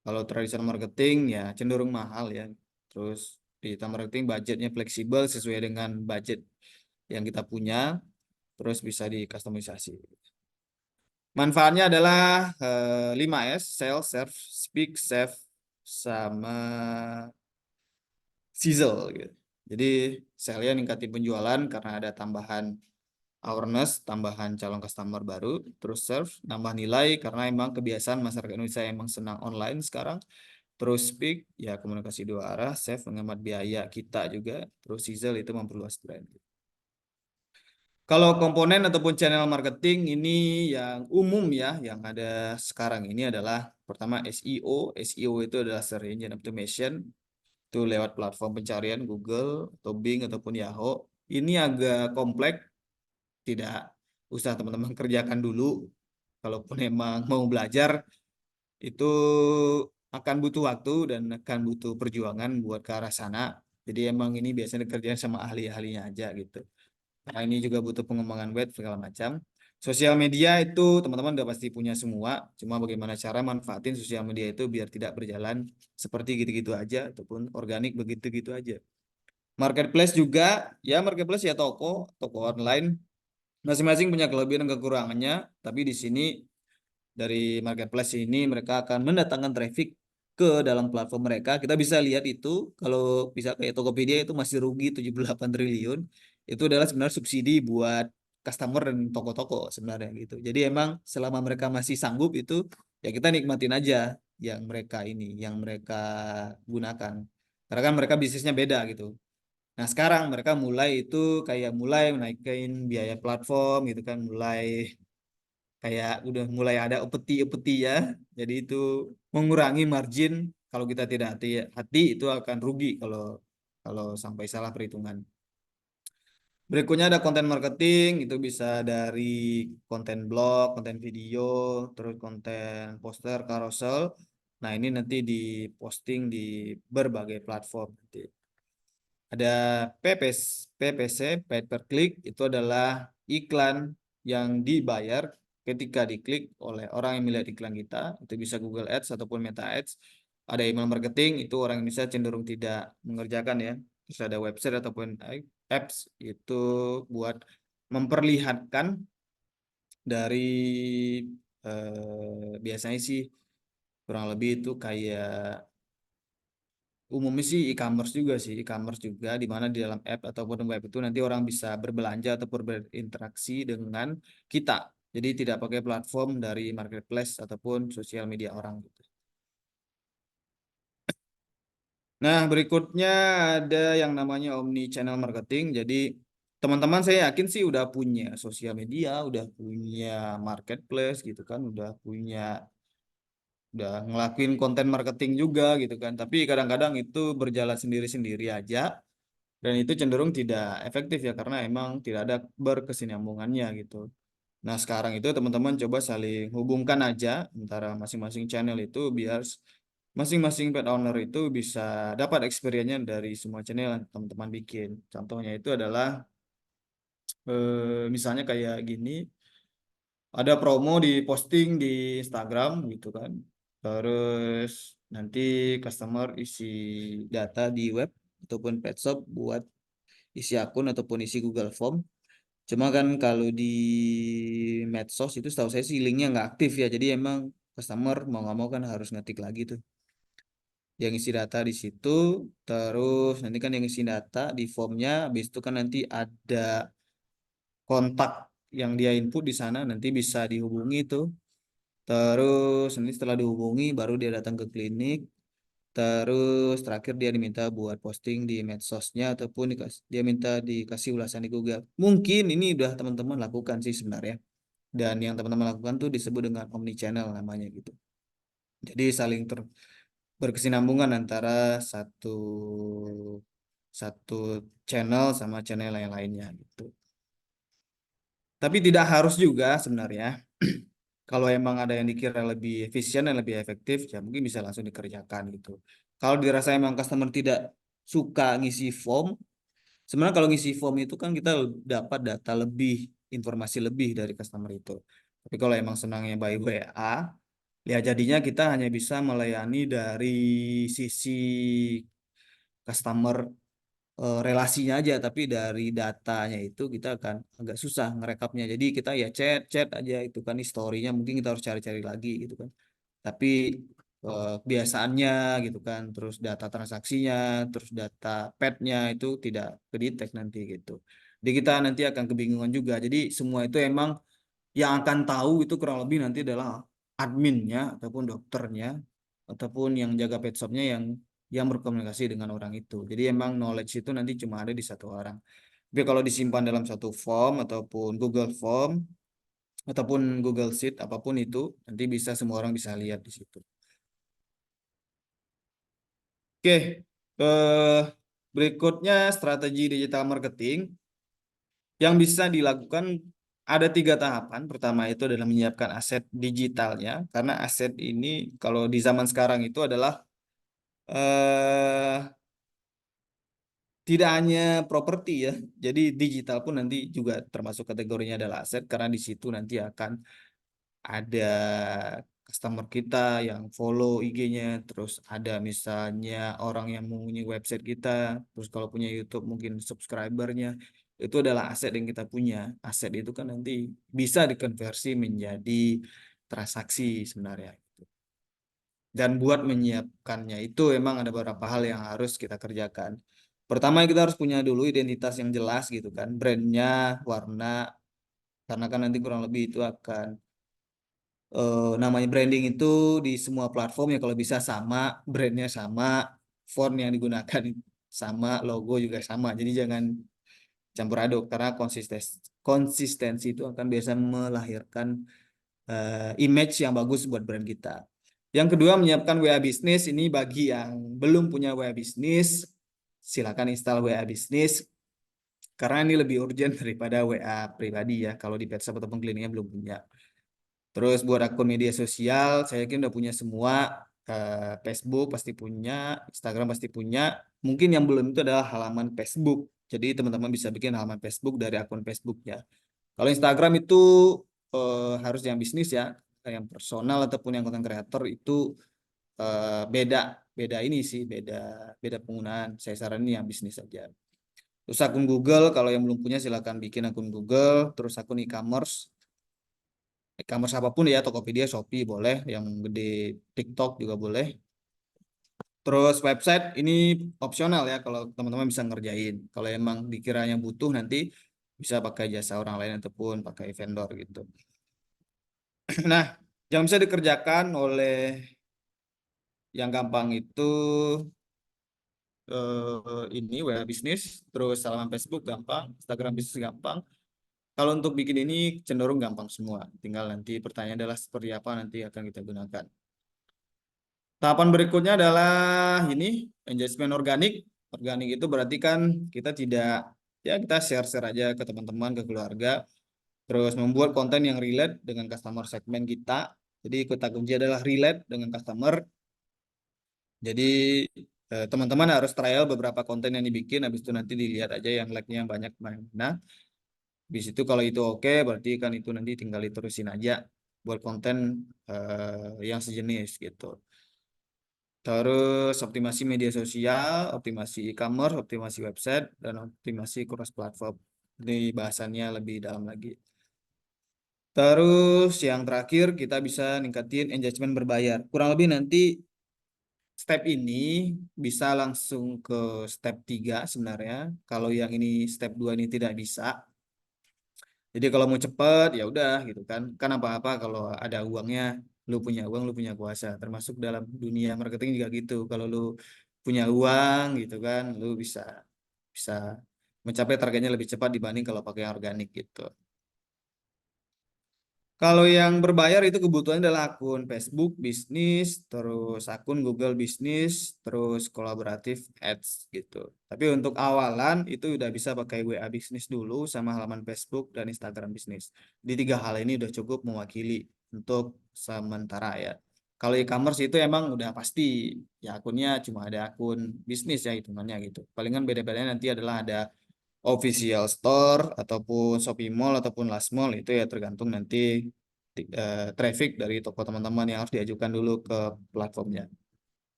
Kalau tradisional marketing ya cenderung mahal ya. Terus digital marketing budgetnya fleksibel sesuai dengan budget yang kita punya, terus bisa dikustomisasi. Manfaatnya adalah 5S, sell, serve, speak, save, sama sizzle gitu. Jadi sale-nya ningkatin penjualan karena ada tambahan awareness, tambahan calon customer baru, terus serve, nambah nilai karena emang kebiasaan masyarakat Indonesia emang senang online sekarang. Terus speak, ya komunikasi dua arah, save menghemat biaya kita juga, terus sizzle itu memperluas brand. Kalau komponen ataupun channel marketing ini yang umum ya, yang ada sekarang ini adalah pertama SEO. SEO itu adalah Search Engine Optimization. Itu lewat platform pencarian Google atau Bing ataupun Yahoo. Ini agak kompleks, tidak usah teman-teman kerjakan dulu. Kalaupun emang mau belajar, itu akan butuh waktu dan akan butuh perjuangan buat ke arah sana. Jadi emang ini biasanya dikerjain sama ahli-ahlinya aja gitu. Nah, ini juga butuh pengembangan web segala macam. Sosial media itu teman-teman udah pasti punya semua. Cuma bagaimana cara manfaatin sosial media itu biar tidak berjalan seperti gitu-gitu aja ataupun organik begitu-gitu aja. Marketplace juga, ya marketplace ya toko online. Masing-masing punya kelebihan dan kekurangannya. Tapi di sini dari marketplace ini mereka akan mendatangkan traffic ke dalam platform mereka. Kita bisa lihat itu kalau bisa kayak Tokopedia itu masih rugi 78 triliun. Itu adalah sebenarnya subsidi buat customer dan toko-toko sebenarnya gitu. Jadi emang selama mereka masih sanggup itu ya kita nikmatin aja yang mereka gunakan. Karena kan mereka bisnisnya beda gitu. Nah, sekarang mereka mulai itu kayak mulai menaikin biaya platform gitu kan, mulai kayak udah mulai ada upeti-upeti ya. Jadi itu mengurangi margin kalau kita tidak hati-hati itu akan rugi kalau kalau sampai salah perhitungan. Berikutnya ada konten marketing, itu bisa dari konten blog, konten video, terus konten poster, carousel. Nah, ini nanti diposting di berbagai platform nanti. Ada PPC, paid per click, itu adalah iklan yang dibayar ketika diklik oleh orang yang melihat iklan kita. Itu bisa Google Ads ataupun Meta Ads. Ada email marketing, itu orang Indonesia cenderung tidak mengerjakan ya. Terus ada website ataupun apps, itu buat memperlihatkan dari biasanya sih kurang lebih itu kayak umumnya sih e-commerce juga sih, e-commerce juga di mana di dalam app ataupun web itu nanti orang bisa berbelanja ataupun berinteraksi dengan kita. Jadi tidak pakai platform dari marketplace ataupun sosial media orang gitu. Nah, berikutnya ada yang namanya omni channel marketing. Jadi teman-teman saya yakin sih udah punya sosial media, udah punya marketplace gitu kan, udah ngelakuin konten marketing juga gitu kan. Tapi kadang-kadang itu berjalan sendiri-sendiri aja. Dan itu cenderung tidak efektif ya karena emang tidak ada berkesinambungannya gitu. Nah sekarang itu teman-teman coba saling hubungkan aja antara masing-masing channel itu biar masing-masing pet owner itu bisa dapat experience-nya dari semua channel yang teman-teman bikin. Contohnya itu adalah misalnya kayak gini, ada promo di posting di Instagram gitu kan. Terus nanti customer isi data di web ataupun pet shop buat isi akun ataupun isi Google Form. Cuma kan kalau di medsos itu setahu saya sih linknya nggak aktif ya. Jadi emang customer mau nggak mau kan harus ngetik lagi tuh. Yang isi data di situ, terus nanti kan yang isi data di formnya, habis itu kan nanti ada kontak yang dia input di sana, nanti bisa dihubungi tuh. Terus nanti setelah dihubungi baru dia datang ke klinik. Terus terakhir dia diminta buat posting di medsosnya ataupun dia minta dikasih ulasan di Google. Mungkin ini udah teman-teman lakukan sih sebenarnya. Dan yang teman-teman lakukan tuh disebut dengan omnichannel namanya gitu. Jadi saling berkesinambungan antara satu satu channel sama channel yang lainnya gitu. Tapi tidak harus juga sebenarnya. Kalau emang ada yang dikira lebih efisien dan lebih efektif, ya mungkin bisa langsung dikerjakan gitu. Kalau dirasa emang customer tidak suka ngisi form, sebenarnya kalau ngisi form itu kan kita dapat data lebih, informasi lebih dari customer itu. Tapi kalau emang senangnya by WA, ya jadinya kita hanya bisa melayani dari sisi customer relasinya aja, tapi dari datanya itu kita akan agak susah ngerekapnya. Jadi kita ya chat aja itu kan historinya mungkin kita harus cari-cari lagi gitu kan. Tapi kebiasaannya gitu kan, terus data transaksinya, terus data petnya itu tidak kedetek nanti gitu. Jadi kita nanti akan kebingungan juga. Jadi semua itu emang yang akan tahu itu kurang lebih nanti adalah adminnya ataupun dokternya ataupun yang jaga pet shopnya yang berkomunikasi dengan orang itu. Jadi emang knowledge itu nanti cuma ada di satu orang. Tapi kalau disimpan dalam satu form ataupun Google Form ataupun Google Sheet apapun itu nanti bisa semua orang bisa lihat di situ. Oke, berikutnya strategi digital marketing yang bisa dilakukan ada 3 tahapan. Pertama itu adalah menyiapkan aset digitalnya, karena aset ini kalau di zaman sekarang itu adalah eh, tidak hanya properti ya, jadi digital pun nanti juga termasuk kategorinya adalah aset karena di situ nanti akan ada customer kita yang follow IG-nya, terus ada misalnya orang yang mengunjungi website kita, terus kalau punya YouTube mungkin subscribernya, itu adalah aset yang kita punya. Aset itu kan nanti bisa dikonversi menjadi transaksi sebenarnya. Dan buat menyiapkannya itu emang ada beberapa hal yang harus kita kerjakan. Pertama kita harus punya dulu identitas yang jelas gitu kan, brandnya, warna, karena kan nanti kurang lebih itu akan namanya branding itu di semua platform ya kalau bisa sama, brandnya sama, font yang digunakan sama, logo juga sama. Jadi jangan campur aduk karena konsistensi itu akan biasa melahirkan image yang bagus buat brand kita. Yang kedua, menyiapkan WA bisnis. Ini bagi yang belum punya WA bisnis, silakan install WA bisnis karena ini lebih urgent daripada WA pribadi ya kalau di pet shop ataupun kliniknya belum punya. Terus buat akun media sosial, saya yakin udah punya semua. Facebook pasti punya, Instagram pasti punya. Mungkin yang belum itu adalah halaman Facebook. Jadi teman-teman bisa bikin halaman Facebook dari akun Facebooknya. Kalau Instagram itu harus yang bisnis ya, yang personal ataupun yang content creator itu beda, beda ini sih, beda, beda penggunaan. Saya saranin yang bisnis saja. Terus akun Google, kalau yang belum punya silakan bikin akun Google. Terus akun e-commerce apapun ya, Tokopedia, Shopee boleh, yang gede TikTok juga boleh. Terus website ini opsional ya kalau teman-teman bisa ngerjain. Kalau emang dikiranya butuh nanti bisa pakai jasa orang lain ataupun pakai vendor gitu. Nah, yang bisa dikerjakan oleh yang gampang itu ini web bisnis, terus halaman Facebook gampang, Instagram bisnis gampang. Kalau untuk bikin ini cenderung gampang semua. Tinggal nanti pertanyaan adalah seperti apa nanti akan kita gunakan. Tahapan berikutnya adalah ini engagement organik. Organik itu berarti kan kita tidak ya kita share-share aja ke teman-teman, ke keluarga, terus membuat konten yang relate dengan customer segmen kita. Jadi kata kunci adalah relate dengan customer. Jadi teman-teman harus trial beberapa konten yang dibikin, habis itu nanti dilihat aja yang like-nya yang banyak mana. Di situ kalau itu oke, berarti kan itu nanti tinggal diterusin aja buat konten yang sejenis gitu. Terus optimasi media sosial, optimasi e-commerce, optimasi website, dan optimasi cross platform. Ini bahasannya lebih dalam lagi. Terus yang terakhir kita bisa ningkatin engagement berbayar. Kurang lebih nanti step ini bisa langsung ke step 3 sebenarnya. Kalau yang ini step 2 ini tidak bisa. Jadi kalau mau cepet ya udah gitu kan. Kan apa-apa kalau ada uangnya, lu punya uang, lu punya kuasa. Termasuk dalam dunia marketing juga gitu. Kalau lu punya uang gitu kan, lu bisa bisa mencapai targetnya lebih cepat dibanding kalau pakai yang organik gitu. Kalau yang berbayar itu kebutuhannya adalah akun Facebook bisnis, terus akun Google bisnis, terus kolaboratif ads gitu. Tapi untuk awalan itu udah bisa pakai WA bisnis dulu sama halaman Facebook dan Instagram bisnis. Di tiga hal ini udah cukup mewakili untuk sementara ya. Kalau e-commerce itu emang udah pasti ya akunnya cuma ada akun bisnis ya hitungannya gitu. Palingan beda-bedanya nanti adalah ada official store ataupun Shopee Mall ataupun Last Mall itu ya tergantung nanti traffic dari toko teman-teman yang harus diajukan dulu ke platformnya.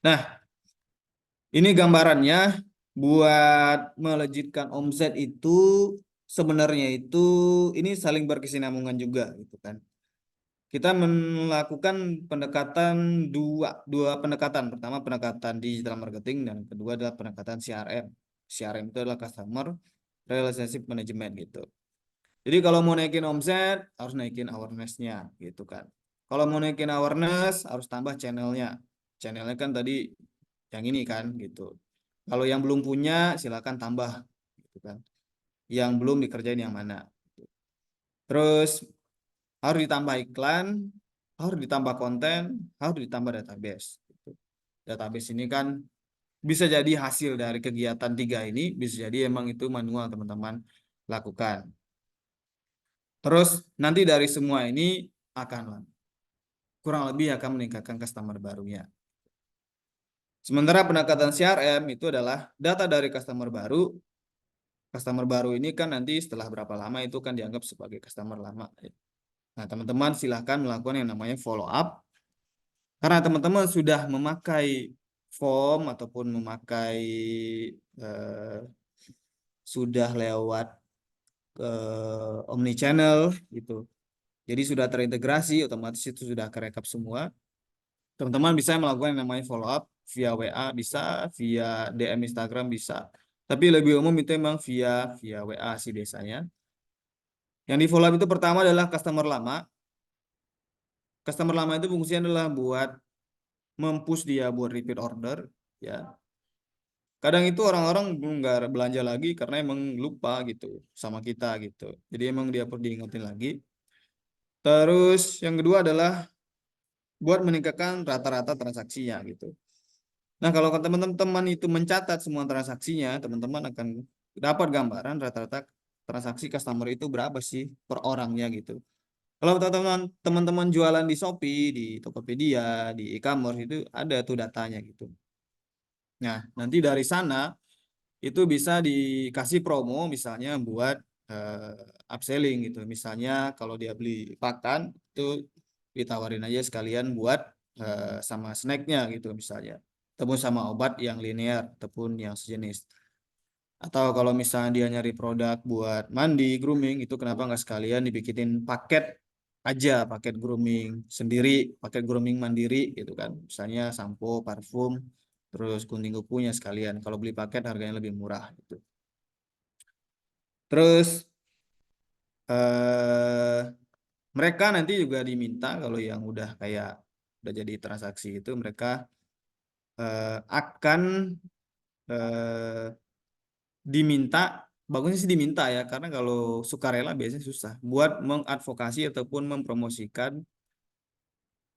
Nah, ini gambarannya buat melejitkan omset itu sebenarnya itu ini saling berkesinambungan juga gitu kan. Kita melakukan pendekatan dua pendekatan. Pertama pendekatan digital marketing dan kedua adalah pendekatan CRM. CRM itu adalah Customer Relationship Management gitu. Jadi kalau mau naikin omset harus naikin awareness-nya gitu kan. Kalau mau naikin awareness harus tambah channelnya. Channelnya kan tadi yang ini kan gitu. Kalau yang belum punya silakan tambah gitu kan. Yang belum dikerjain yang mana. Terus harus ditambah iklan, harus ditambah konten, harus ditambah database. Gitu. Database ini kan bisa jadi hasil dari kegiatan tiga ini, bisa jadi emang itu manual teman-teman lakukan. Terus nanti dari semua ini akan kurang lebih akan meningkatkan customer barunya. Sementara pendekatan CRM itu adalah data dari customer baru. Customer baru ini kan nanti setelah berapa lama itu kan dianggap sebagai customer lama. Nah, teman-teman silahkan melakukan yang namanya follow up. Karena teman-teman sudah memakai form ataupun memakai eh, sudah lewat omni channel gitu. Jadi sudah terintegrasi, otomatis itu sudah kerekap semua. Teman-teman bisa melakukan yang namanya follow up via WA bisa, via DM Instagram bisa. Tapi lebih umum itu memang via WA sih biasanya. Yang di follow up itu pertama adalah customer lama. Customer lama itu fungsinya adalah buat mempush dia buat repeat order ya. Kadang itu orang-orang nggak belanja lagi karena emang lupa gitu sama kita gitu. Jadi emang dia perlu diingetin lagi. Terus yang kedua adalah buat meningkatkan rata-rata transaksinya gitu. Nah, kalau teman-teman itu mencatat semua transaksinya, teman-teman akan dapat gambaran rata-rata transaksi customer itu berapa sih per orangnya gitu. Kalau teman-teman jualan di Shopee, di Tokopedia, di e-commerce itu ada tuh datanya gitu. Nah, nanti dari sana itu bisa dikasih promo misalnya buat upselling gitu. Misalnya kalau dia beli pakan itu ditawarin aja sekalian buat sama snacknya gitu misalnya. Ataupun sama obat yang linear ataupun yang sejenis. Atau kalau misalnya dia nyari produk buat mandi, grooming, itu kenapa nggak sekalian dibikinin paket aja, paket grooming sendiri, paket grooming mandiri gitu kan. Misalnya sampo, parfum, terus gunting kukunya sekalian. Kalau beli paket harganya lebih murah gitu. Terus eh, mereka nanti juga diminta kalau yang udah jadi transaksi itu mereka akan eh, diminta, bagusnya sih diminta ya, karena kalau sukarela biasanya susah buat mengadvokasi ataupun mempromosikan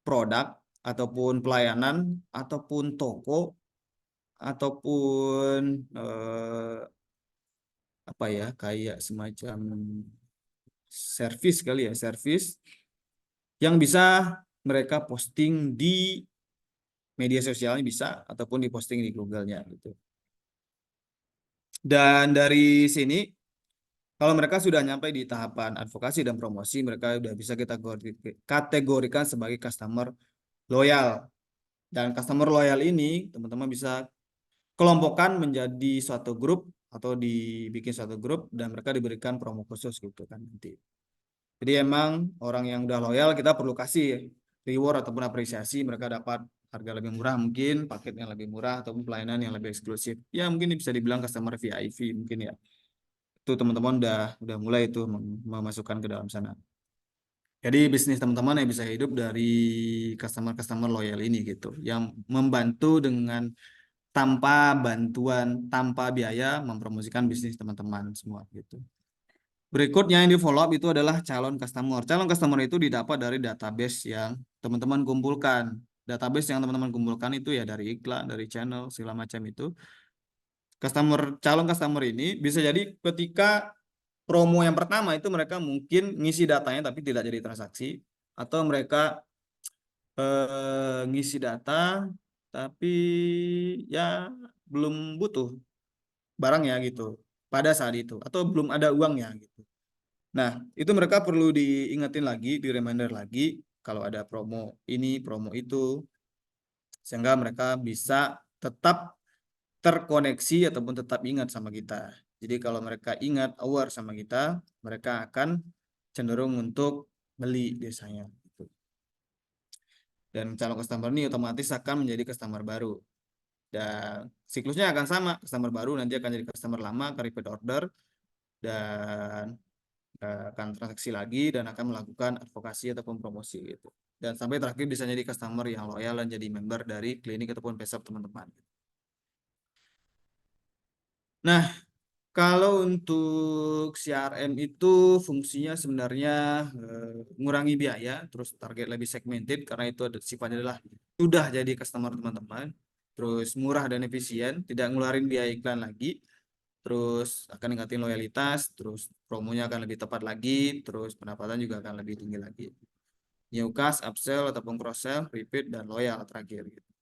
produk ataupun pelayanan ataupun toko ataupun apa ya kayak semacam service kali ya, service yang bisa mereka posting di media sosialnya bisa ataupun diposting di Google-nya gitu. Dan dari sini kalau mereka sudah nyampe di tahapan advokasi dan promosi, mereka sudah bisa kita kategorikan sebagai customer loyal. Dan customer loyal ini teman-teman bisa kelompokkan menjadi suatu grup atau dibikin suatu grup dan mereka diberikan promo khusus gitu kan nanti. Jadi emang orang yang udah loyal kita perlu kasih reward ataupun apresiasi, mereka dapat harga lebih murah mungkin, paket yang lebih murah ataupun pelayanan yang lebih eksklusif. Ya mungkin bisa dibilang customer VIP mungkin ya. Itu teman-teman udah mulai itu memasukkan ke dalam sana. Jadi bisnis teman-teman yang bisa hidup dari customer-customer loyal ini gitu, yang membantu dengan tanpa bantuan, tanpa biaya mempromosikan bisnis teman-teman semua gitu. Berikutnya yang di follow up itu adalah calon customer. Calon customer itu didapat dari database yang teman-teman kumpulkan. Database yang teman-teman kumpulkan itu ya dari iklan, dari channel, segala macam itu. Calon customer ini bisa jadi ketika promo yang pertama itu mereka mungkin ngisi datanya tapi tidak jadi transaksi, atau mereka ngisi data tapi ya belum butuh barangnya gitu pada saat itu atau belum ada uangnya gitu. Nah, itu mereka perlu diingetin lagi, di reminder lagi kalau ada promo ini, promo itu, sehingga mereka bisa tetap terkoneksi ataupun tetap ingat sama kita. Jadi kalau mereka ingat, aware sama kita, mereka akan cenderung untuk beli biasanya. Gitu. Dan calon customer ini otomatis akan menjadi customer baru. Dan siklusnya akan sama, customer baru nanti akan jadi customer lama, ke repeat order, dan akan transaksi lagi dan akan melakukan advokasi ataupun promosi gitu. Dan sampai terakhir bisa jadi customer yang loyal dan jadi member dari klinik ataupun PSAP teman-teman. Nah, kalau untuk CRM itu fungsinya sebenarnya mengurangi biaya, terus target lebih segmented karena itu sifatnya adalah sudah jadi customer teman-teman, terus murah dan efisien, tidak ngeluarin biaya iklan lagi, terus akan ningkatin loyalitas, terus promonya akan lebih tepat lagi, terus pendapatan juga akan lebih tinggi lagi. New cast, upsell ataupun cross sell, repeat dan loyal terakhir gitu.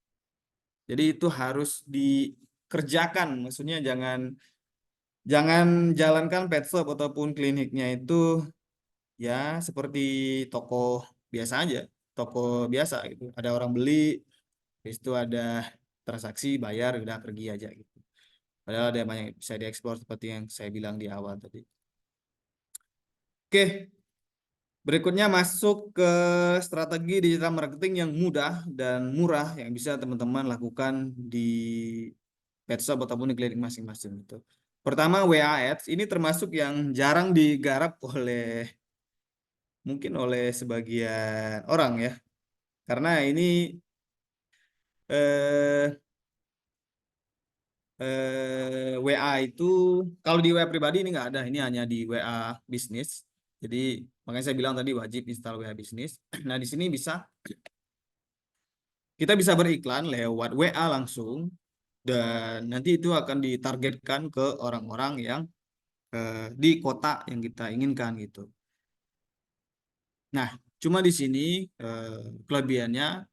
Jadi itu harus dikerjakan, maksudnya jangan jangan jalankan pet shop ataupun kliniknya itu ya seperti toko biasa aja, toko biasa gitu. Ada orang beli, habis itu ada transaksi, bayar, udah pergi aja gitu. Padahal ada banyak yang bisa dieksplor seperti yang saya bilang di awal tadi. Oke, berikutnya masuk ke strategi digital marketing yang mudah dan murah yang bisa teman-teman lakukan di pet shop ataupun di klinik masing-masing itu. Pertama, WA Ads ini termasuk yang jarang digarap oleh mungkin oleh sebagian orang ya. Karena ini eh, WA itu kalau di WA pribadi ini nggak ada, ini hanya di WA bisnis. Jadi makanya saya bilang tadi wajib install WA Bisnis. Nah, di sini kita bisa beriklan lewat WA langsung dan nanti itu akan ditargetkan ke orang-orang yang di kota yang kita inginkan gitu. Nah, cuma di sini kelebihannya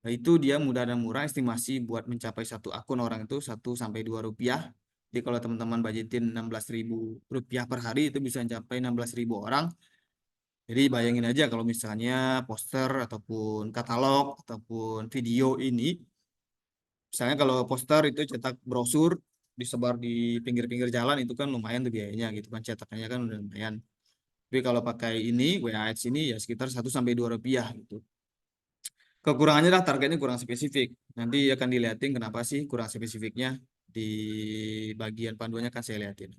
itu dia mudah dan murah, estimasi buat mencapai satu akun orang itu 1 sampai 2 rupiah. Jadi kalau teman-teman budgetin 16.000 rupiah per hari itu bisa mencapai 16.000 orang. Jadi bayangin aja kalau misalnya poster ataupun katalog ataupun video ini, misalnya kalau poster itu cetak brosur disebar di pinggir-pinggir jalan itu kan lumayan tuh biayanya gitu kan, cetakannya kan udah lumayan. Tapi kalau pakai ini WA Ads ini ya sekitar 1 sampai 2 rupiah gitu. Kekurangannya lah targetnya kurang spesifik. Nanti akan dilihatin kenapa sih kurang spesifiknya di bagian panduannya akan saya lihatin.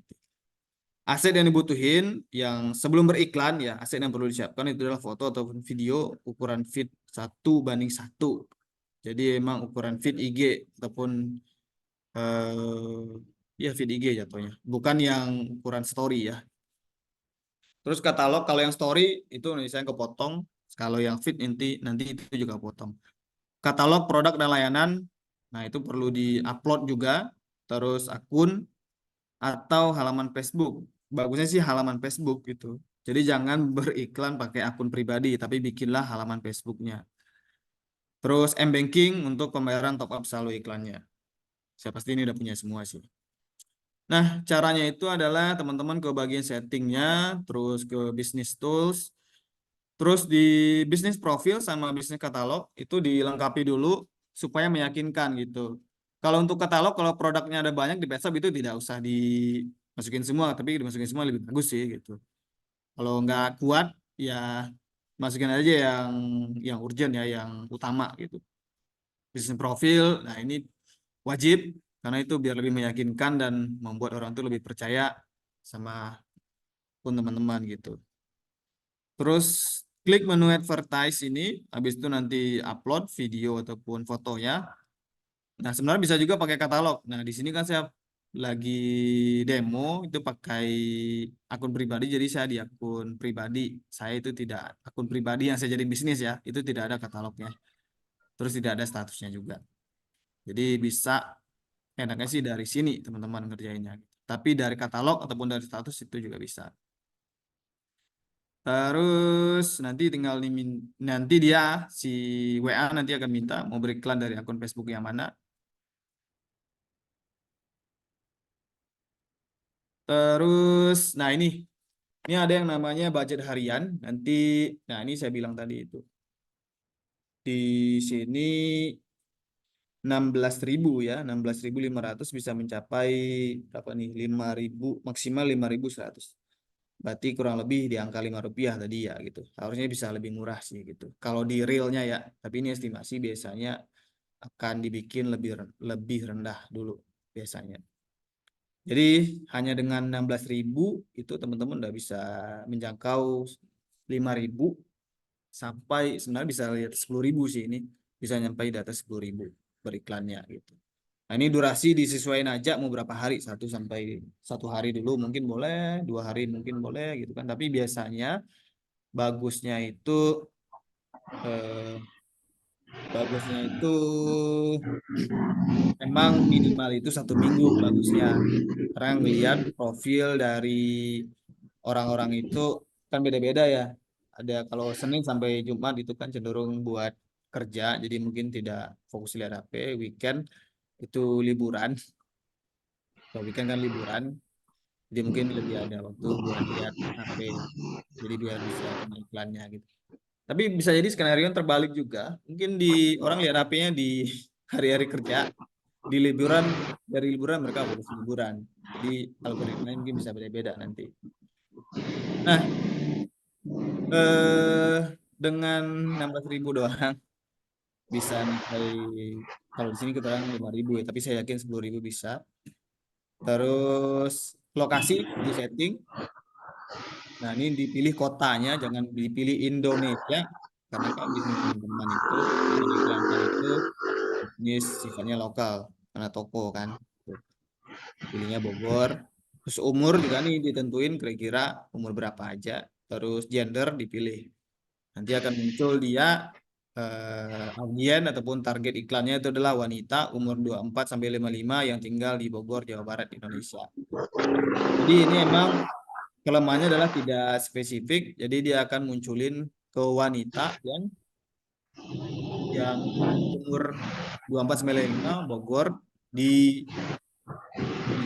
Aset yang dibutuhin yang sebelum beriklan ya, aset yang perlu disiapkan itu adalah foto ataupun video ukuran feed 1:1. Jadi emang ukuran feed IG ataupun ya feed IG jatuhnya, bukan yang ukuran story ya. Terus katalog kalau yang story itu misalnya kepotong, kalau yang feed nanti itu juga potong. Katalog produk dan layanan, nah itu perlu di-upload juga, terus akun atau halaman Facebook. Bagusnya sih halaman Facebook gitu. Jadi jangan beriklan pakai akun pribadi, tapi bikinlah halaman Facebooknya. Terus M-Banking untuk pembayaran top up saldo iklannya. Saya pasti ini udah punya semua sih. Nah, caranya itu adalah teman-teman ke bagian settingnya, terus ke business tools, terus di bisnis profil sama bisnis katalog itu dilengkapi dulu supaya meyakinkan gitu. Kalau untuk katalog, kalau produknya ada banyak di Petsap itu tidak usah dimasukin semua, tapi dimasukin semua lebih bagus sih gitu. Kalau nggak kuat, ya masukin aja yang urgent ya, yang utama gitu. Bisnis profil, nah ini wajib karena itu biar lebih meyakinkan dan membuat orang tuh lebih percaya sama pun teman-teman gitu. Terus klik menu advertise ini, habis itu nanti upload video ataupun fotonya. Nah, sebenarnya bisa juga pakai katalog. Nah, di sini kan saya lagi demo itu pakai akun pribadi, jadi saya di akun pribadi. Saya itu tidak akun pribadi yang saya jadi bisnis ya, itu tidak ada katalognya. Terus tidak ada statusnya juga. Jadi bisa enaknya sih dari sini teman-teman ngerjainnya. Tapi dari katalog ataupun dari status itu juga bisa. Terus nanti dia si WA nanti akan minta mau beriklan dari akun Facebook yang mana. Terus nah ini ada yang namanya budget harian. Nanti nah ini saya bilang tadi itu. Di sini 16.000 ya, 16.500 bisa mencapai berapa nih? 5.000 maksimal 5.100. Berarti kurang lebih di angka 5 rupiah tadi ya gitu. Harusnya bisa lebih murah sih gitu. Kalau di realnya ya, tapi ini estimasi biasanya akan dibikin lebih rendah dulu biasanya. Jadi hanya dengan 16.000 itu teman-teman udah bisa menjangkau 5.000 sampai sebenarnya bisa lihat 10.000 sih ini. Bisa nyampai di atas 10.000 beriklannya gitu. Nah ini durasi disesuaikan aja mau berapa hari, 1 hari dulu mungkin boleh, 2 hari mungkin boleh gitu kan. Tapi biasanya bagusnya itu eh, bagusnya itu emang minimal itu 1 minggu bagusnya. Karena ngelihat profil dari orang-orang itu kan beda-beda ya. Ada kalau Senin sampai Jumat itu kan cenderung buat kerja, jadi mungkin tidak fokus lihat HP. Weekend itu liburan, kalau weekend kan liburan, jadi mungkin lebih ada waktu buat lihat HP. Jadi biar bisa kena iklannya gitu. Tapi bisa jadi skenario yang terbalik juga. Mungkin orang lihat HP-nya di hari-hari kerja, di liburan dari liburan mereka fokus liburan. Jadi algoritmanya mungkin bisa beda-beda nanti. Nah, eh dengan 16.000 doang bisa sampai kalau di sini kita orang 5.000 ya, tapi saya yakin 10.000 bisa. Terus lokasi di setting. Nah, ini dipilih kotanya, jangan dipilih Indonesia karena kan bisnis teman-teman itu yang diiklankan itu bisnis sifatnya lokal karena toko kan. Tuh, pilihnya Bogor. Terus umur juga nih ditentuin kira-kira umur berapa aja. terus gender dipilih. Nanti akan muncul dia audien ataupun target iklannya itu adalah wanita umur 24 sampai 55 yang tinggal di Bogor, Jawa Barat, Indonesia. Jadi ini emang kelemahannya adalah tidak spesifik, jadi dia akan munculin ke wanita yang umur 24 sampai 55 Bogor di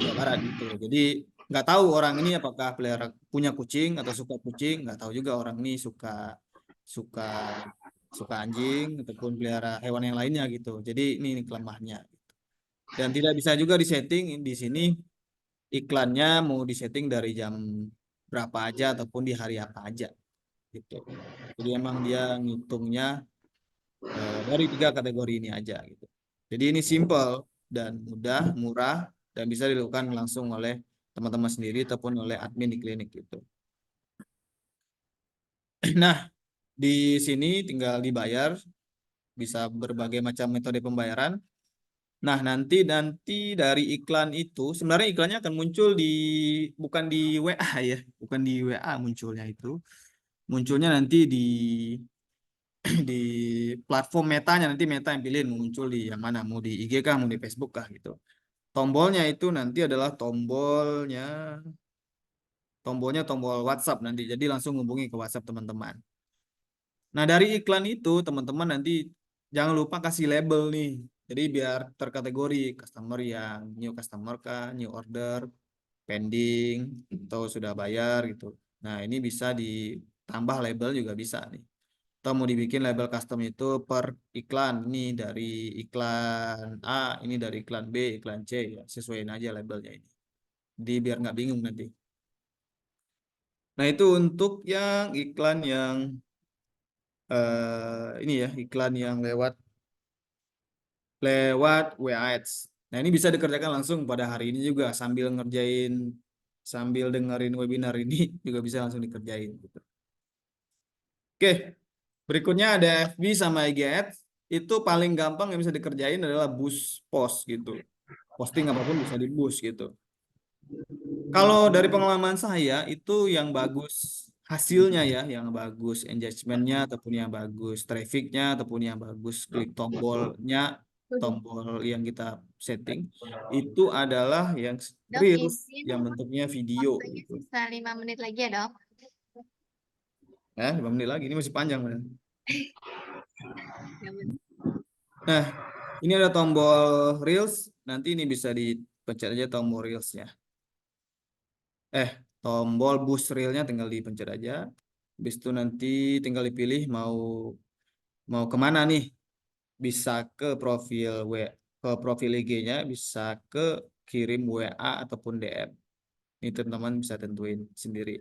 Jawa Barat gitu. Jadi nggak tahu orang ini apakah punya kucing atau suka kucing, nggak tahu juga orang ini suka suka suka anjing ataupun pelihara hewan yang lainnya gitu. Jadi ini kelemahannya. Dan tidak bisa juga disetting di sini iklannya mau disetting dari jam berapa aja ataupun di hari apa aja gitu. Jadi emang dia ngitungnya dari 3 kategori ini aja gitu. Jadi ini simple dan mudah, murah dan bisa dilakukan langsung oleh teman-teman sendiri ataupun oleh admin di klinik gitu. Nah, di sini tinggal dibayar, bisa berbagai macam metode pembayaran. Nah, nanti nanti dari iklan itu sebenarnya iklannya akan muncul di bukan di WA ya, bukan di WA munculnya itu. Munculnya nanti di di platform metanya, nanti meta yang pilih mau muncul di yang mana, mau di IG kah, mau di Facebook kah gitu. Tombolnya itu nanti adalah tombolnya tombol WhatsApp nanti. Jadi langsung hubungi ke WhatsApp teman-teman. Nah, dari iklan itu teman-teman nanti jangan lupa kasih label nih. Jadi biar terkategori customer yang new customer kah, new order, pending, atau sudah bayar gitu. Nah, ini bisa ditambah label juga bisa nih. Atau mau dibikin label custom itu per iklan. Ini dari iklan A, ini dari iklan B, iklan C ya. Sesuaiin aja labelnya ini. Jadi biar nggak bingung nanti. Nah, itu untuk yang iklan yang ini ya, iklan yang lewat lewat WA Ads. Nah, ini bisa dikerjakan langsung pada hari ini juga sambil dengerin webinar ini juga bisa langsung dikerjain gitu. Oke, berikutnya ada FB sama IG Ads. Itu paling gampang yang bisa dikerjain adalah boost post gitu. Posting apapun bisa di boost gitu. Kalau dari pengalaman saya itu yang bagus hasilnya ya, yang bagus engagementnya ataupun yang bagus trafficnya ataupun yang bagus klik tombolnya, tombol yang kita setting itu adalah yang Dok, reels izin yang bentuknya video waktunya gitu. sisa 5 menit lagi ya, Dok. 5 menit lagi ini masih panjang bener. Ya, bener. Nah, ini ada tombol reels, nanti ini bisa dipencet aja tombol reelsnya. Tombol boost reelnya tinggal dipencet aja. Habis itu nanti tinggal dipilih mau kemana nih. Bisa ke profil IG-nya, bisa ke kirim WA ataupun DM. Ini teman-teman bisa tentuin sendiri.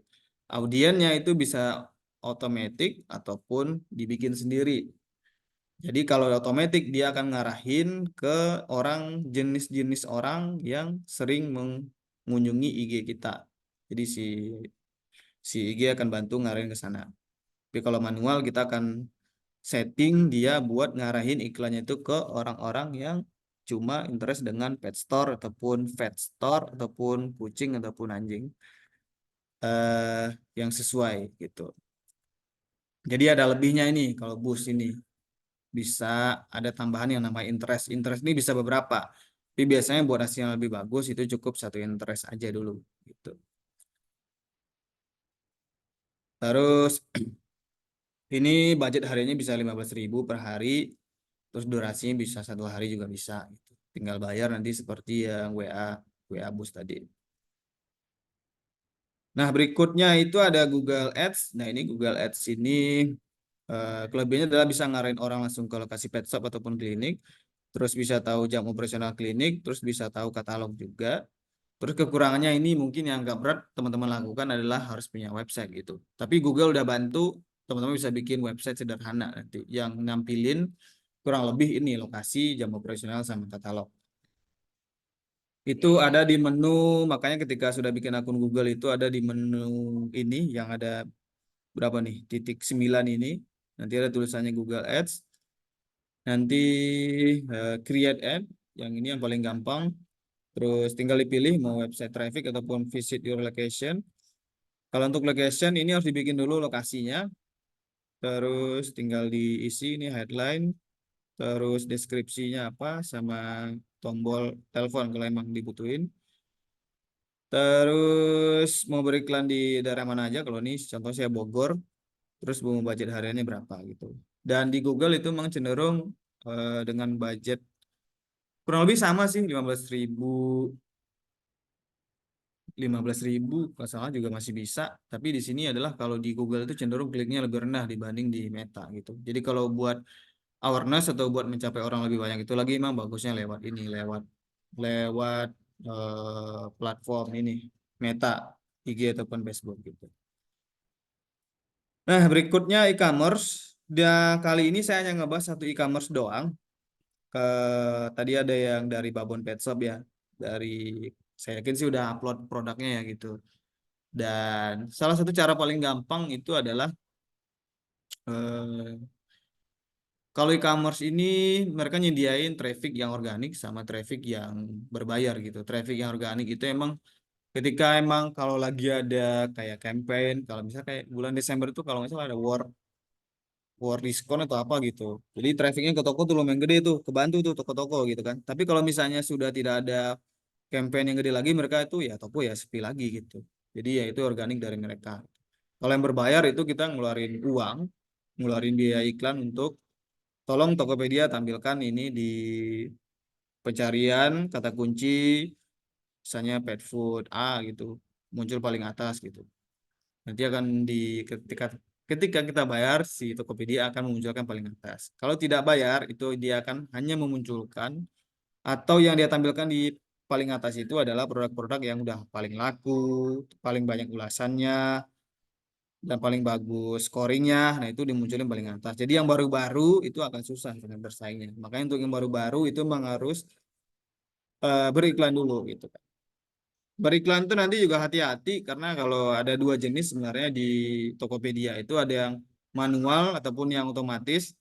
Audiennya itu bisa otomatis ataupun dibikin sendiri. Jadi kalau otomatis dia akan ngarahin ke jenis-jenis orang yang sering mengunjungi IG kita. Jadi si IG akan bantu ngarahin ke sana. Tapi kalau manual kita akan setting dia buat ngarahin iklannya itu ke orang-orang yang cuma interest dengan pet store ataupun vet store ataupun kucing ataupun anjing yang sesuai gitu. Jadi ada lebihnya ini kalau boost ini bisa ada tambahan yang namanya interest. Interest ini bisa beberapa. Tapi biasanya buat hasil yang lebih bagus itu cukup satu interest aja dulu gitu. Terus ini budget harinya bisa 15.000 per hari. Terus durasinya bisa 1 hari juga bisa gitu. Tinggal bayar nanti seperti yang WA Boost tadi. Nah, berikutnya itu ada Google Ads. Nah, ini Google Ads ini kelebihannya adalah bisa ngarahin orang langsung ke lokasi pet shop ataupun klinik. Terus bisa tahu jam operasional klinik, terus bisa tahu katalog juga. Terus kekurangannya ini mungkin yang agak berat teman-teman lakukan adalah harus punya website gitu. Tapi Google udah bantu teman-teman bisa bikin website sederhana nanti yang nampilin kurang lebih ini lokasi, jam operasional sama katalog. Itu ada di menu, makanya ketika sudah bikin akun Google itu ada di menu ini yang ada berapa nih? Titik 9 ini. Nanti ada tulisannya Google Ads. Nanti create ad, yang ini yang paling gampang. Terus tinggal dipilih mau website traffic ataupun visit your location. Kalau untuk location ini harus dibikin dulu lokasinya, terus tinggal diisi ini headline, terus deskripsinya apa, sama tombol telepon kalau emang dibutuhin. Terus mau beriklan di daerah mana aja, kalau ini contoh saya Bogor, terus mau budget hariannya berapa gitu. Dan di Google itu memang cenderung dengan budget kurang lebih sama sih, 15.000 kalau salah juga masih bisa. Tapi di sini adalah kalau di Google itu cenderung kliknya lebih rendah dibanding di Meta gitu. Jadi kalau buat awareness atau buat mencapai orang lebih banyak itu lagi memang bagusnya lewat ini, lewat lewat platform ini Meta, IG ataupun Facebook gitu. Nah, berikutnya e-commerce. Dan kali ini saya hanya ngebahas satu e-commerce doang. Ke tadi ada yang dari Babon Pet Shop ya. Dari saya yakin sih udah upload produknya ya gitu. Dan salah satu cara paling gampang itu adalah eh, kalau e-commerce ini mereka nyediain traffic yang organik sama traffic yang berbayar gitu. Traffic yang organik itu emang ketika emang kalau lagi ada kayak campaign, kalau misalnya kayak bulan Desember itu kalau nggak salah ada war diskon atau apa gitu. Jadi trafficnya ke toko tuh lumayan gede tuh, kebantu tuh toko-toko gitu kan. Tapi kalau misalnya sudah tidak ada campaign yang gede lagi, mereka itu ya toko ya sepi lagi gitu. Jadi ya itu organik dari mereka. Kalau yang berbayar itu kita ngeluarin uang, ngeluarin biaya iklan untuk tolong Tokopedia tampilkan ini di pencarian kata kunci, misalnya pet food A gitu, muncul paling atas gitu. Nanti akan di ketika ketika kita bayar si Tokopedia akan memunculkan paling atas. Kalau tidak bayar itu dia akan hanya memunculkan atau yang dia tampilkan di paling atas itu adalah produk-produk yang udah paling laku, paling banyak ulasannya dan paling bagus scoringnya. Nah itu dimunculin paling atas. Jadi yang baru-baru itu akan susah dengan bersaingnya. Makanya untuk yang baru-baru itu memang harus beriklan dulu gitu kan. Beriklan itu nanti juga hati-hati karena kalau ada dua jenis sebenarnya di Tokopedia itu ada yang manual ataupun yang otomatis.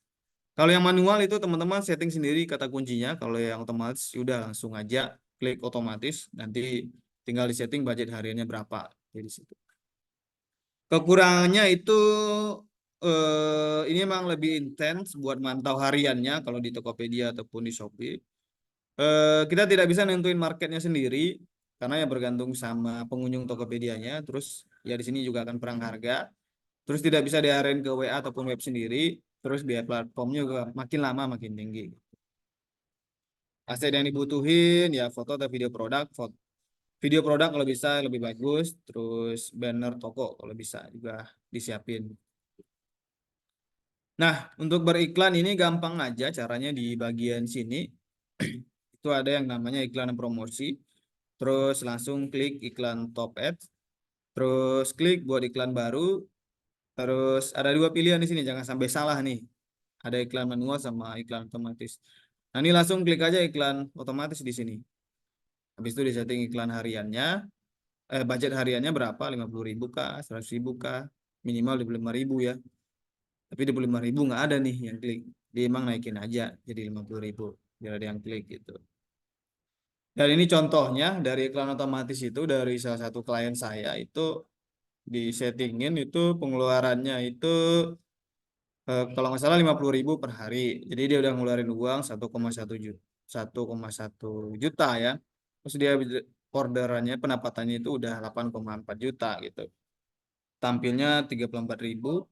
Kalau yang manual itu teman-teman setting sendiri kata kuncinya. Kalau yang otomatis udah langsung aja klik otomatis nanti tinggal disetting budget hariannya berapa dari situ. Kekurangannya itu ini memang lebih intens buat mantau hariannya kalau di Tokopedia ataupun di Shopee. Kita tidak bisa nentuin marketnya sendiri karena ya bergantung sama pengunjung Tokopedia-nya. Terus ya di sini juga akan perang harga. Terus tidak bisa diarahin ke WA ataupun web sendiri. Terus biaya platformnya juga makin lama makin tinggi. Aset yang dibutuhin ya foto atau video produk. Video produk kalau bisa lebih bagus. Terus banner toko kalau bisa juga disiapin. Nah, untuk beriklan ini gampang aja caranya di bagian sini. Itu ada yang namanya iklan promosi. Terus langsung klik iklan top ads. Terus klik buat iklan baru. Terus ada dua pilihan di sini, jangan sampai salah nih. Ada iklan manual sama iklan otomatis. Nah, ini langsung klik aja iklan otomatis di sini. Habis itu disetting iklan hariannya. Budget hariannya berapa? 50.000 kah? 100.000 kah? Minimal 25.000 ya. Tapi 25.000 nggak ada nih yang klik. Dia emang naikin aja jadi 50.000. Biar ada yang klik gitu. Dan ini contohnya dari iklan otomatis itu dari salah satu klien saya itu disettingin itu pengeluarannya itu kalau nggak salah 50.000 per hari. Jadi dia udah ngeluarin uang 1,1 juta ya. Terus dia orderannya pendapatannya itu udah 8,4 juta gitu. Tampilnya 34.000,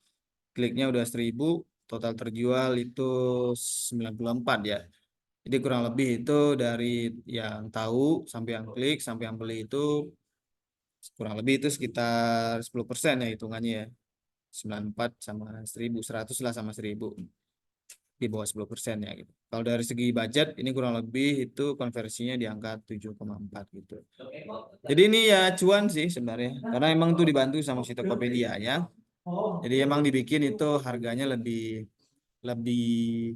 kliknya udah 1.000, total terjual itu 94 ya. Jadi kurang lebih itu dari yang tahu sampai yang klik sampai yang beli itu kurang lebih itu sekitar 10% ya hitungannya ya. 94 sama 1.000, 100 lah sama 1.000 di bawah 10% ya gitu. Kalau dari segi budget ini kurang lebih itu konversinya di angka 7,4 gitu. Jadi ini ya cuan sih sebenarnya karena emang tuh dibantu sama si Tokopedia ya. Jadi emang dibikin itu harganya lebih lebih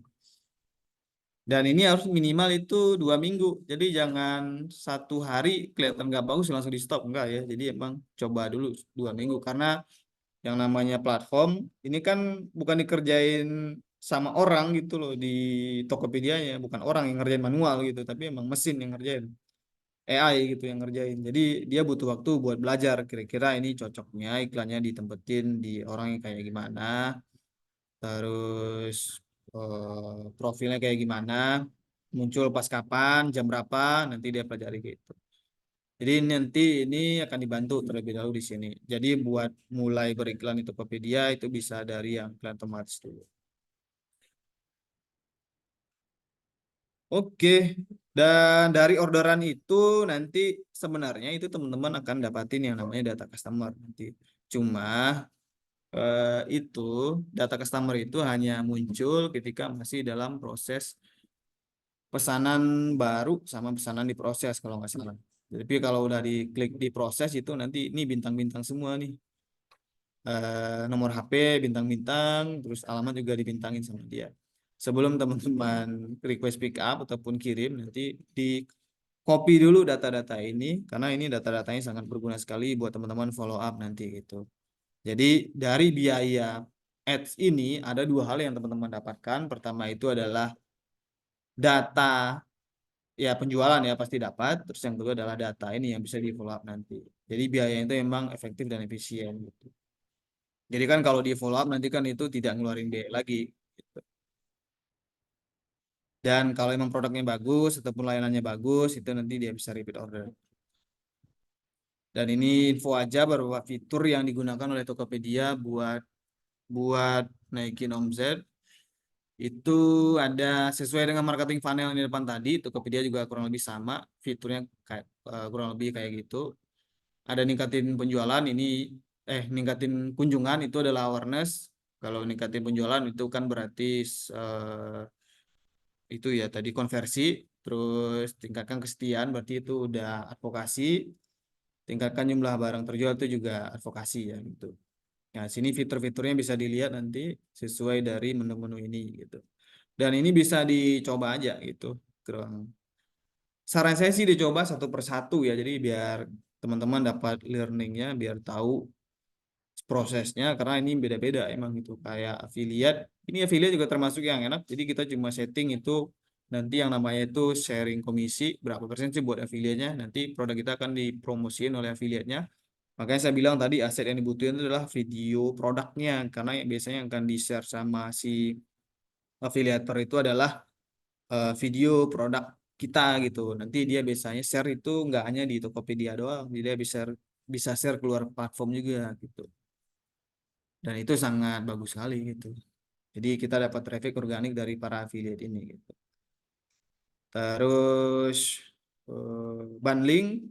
dan ini harus minimal itu 2 minggu. Jadi jangan 1 hari kelihatan nggak bagus langsung di stop enggak ya. Jadi emang coba dulu 2 minggu karena yang namanya platform ini kan bukan dikerjain sama orang gitu loh di Tokopedia ya, bukan orang yang ngerjain manual gitu, tapi emang mesin yang ngerjain. AI gitu yang ngerjain. Jadi dia butuh waktu buat belajar kira-kira ini cocoknya iklannya ditempetin di orang yang kayak gimana, terus profilnya kayak gimana, muncul pas kapan, jam berapa, nanti dia pelajari gitu. Jadi nanti ini akan dibantu terlebih dahulu di sini. Jadi buat mulai beriklan di Tokopedia itu bisa dari yang iklan otomatis dulu. Oke, dan dari orderan itu nanti sebenarnya itu teman-teman akan dapatin yang namanya data customer nanti. Cuma itu data customer itu hanya muncul ketika masih dalam proses pesanan baru sama pesanan diproses kalau nggak salah. Tapi kalau udah diklik diproses itu nanti ini bintang-bintang semua nih. Nomor HP bintang-bintang, terus alamat juga dibintangin sama dia. Sebelum teman-teman request pick up ataupun kirim, nanti di copy dulu data-data ini, karena ini data-datanya sangat berguna sekali buat teman-teman follow up nanti gitu. Jadi dari biaya ads ini ada dua hal yang teman-teman dapatkan. Pertama itu adalah data ya penjualan ya pasti dapat. Terus yang kedua adalah data ini yang bisa di follow up nanti. Jadi biaya itu memang efektif dan efisien gitu. Jadi kan kalau di follow up nanti kan itu tidak ngeluarin biaya lagi. Gitu. Dan kalau emang produknya bagus ataupun layanannya bagus, itu nanti dia bisa repeat order. Dan ini info aja beberapa fitur yang digunakan oleh Tokopedia buat buat naikin omset. Itu ada sesuai dengan marketing funnel yang di depan tadi, Tokopedia juga kurang lebih sama, fiturnya kayak kurang lebih kayak gitu. Ada ningkatin penjualan ini ningkatin kunjungan itu adalah awareness. Kalau ningkatin penjualan itu kan berarti eh, itu ya tadi konversi, terus tingkatkan kesetiaan berarti itu udah advokasi, tingkatkan jumlah barang terjual itu juga advokasi ya gitu. Nah, sini fitur-fiturnya bisa dilihat nanti sesuai dari menu-menu ini gitu. Dan ini bisa dicoba aja gitu. Kurang. Saran saya sih dicoba satu persatu ya, jadi biar teman-teman dapat learningnya, biar tahu prosesnya karena ini beda-beda emang gitu kayak affiliate ini affiliate juga termasuk yang enak jadi kita cuma setting itu nanti yang namanya itu sharing komisi berapa persen sih buat affiliate-nya nanti produk kita akan dipromosiin oleh affiliate-nya makanya saya bilang tadi aset yang dibutuhin itu adalah video produknya karena yang biasanya yang akan di-share sama si affiliator itu adalah video produk kita gitu nanti dia biasanya share itu nggak hanya di Tokopedia doang dia bisa share keluar platform juga gitu dan itu sangat bagus sekali gitu. Jadi kita dapat traffic organik dari para affiliate ini gitu. Terus bundling,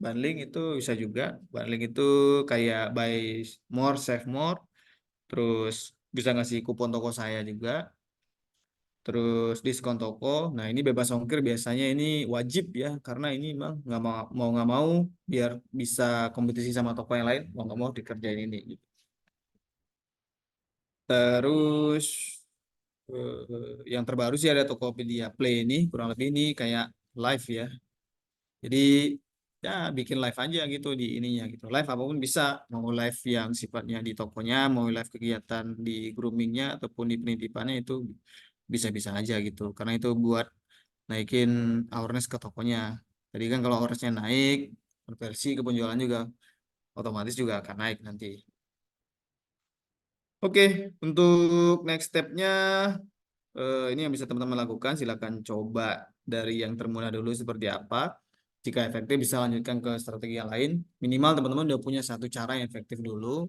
bundling itu bisa juga. Bundling itu kayak buy more, save more. Terus bisa ngasih kupon toko saya juga. Terus diskon toko. Nah ini bebas ongkir biasanya ini wajib ya karena ini memang nggak mau nggak mau biar bisa kompetisi sama toko yang lain mau nggak mau dikerjain ini. Gitu. Terus yang terbaru sih ada Tokopedia Play ini kurang lebih ini kayak live ya. Jadi ya bikin live aja gitu di ininya gitu. Live apapun bisa, mau live yang sifatnya di tokonya, mau live kegiatan di groomingnya ataupun di penitipannya itu bisa-bisa aja gitu. Karena itu buat naikin awareness ke tokonya. Jadi kan kalau awarenessnya naik, konversi ke penjualan juga otomatis juga akan naik nanti. Oke, untuk next step-nya ini yang bisa teman-teman lakukan, silakan coba dari yang termudah dulu seperti apa. Jika efektif bisa lanjutkan ke strategi yang lain. Minimal teman-teman udah punya satu cara yang efektif dulu,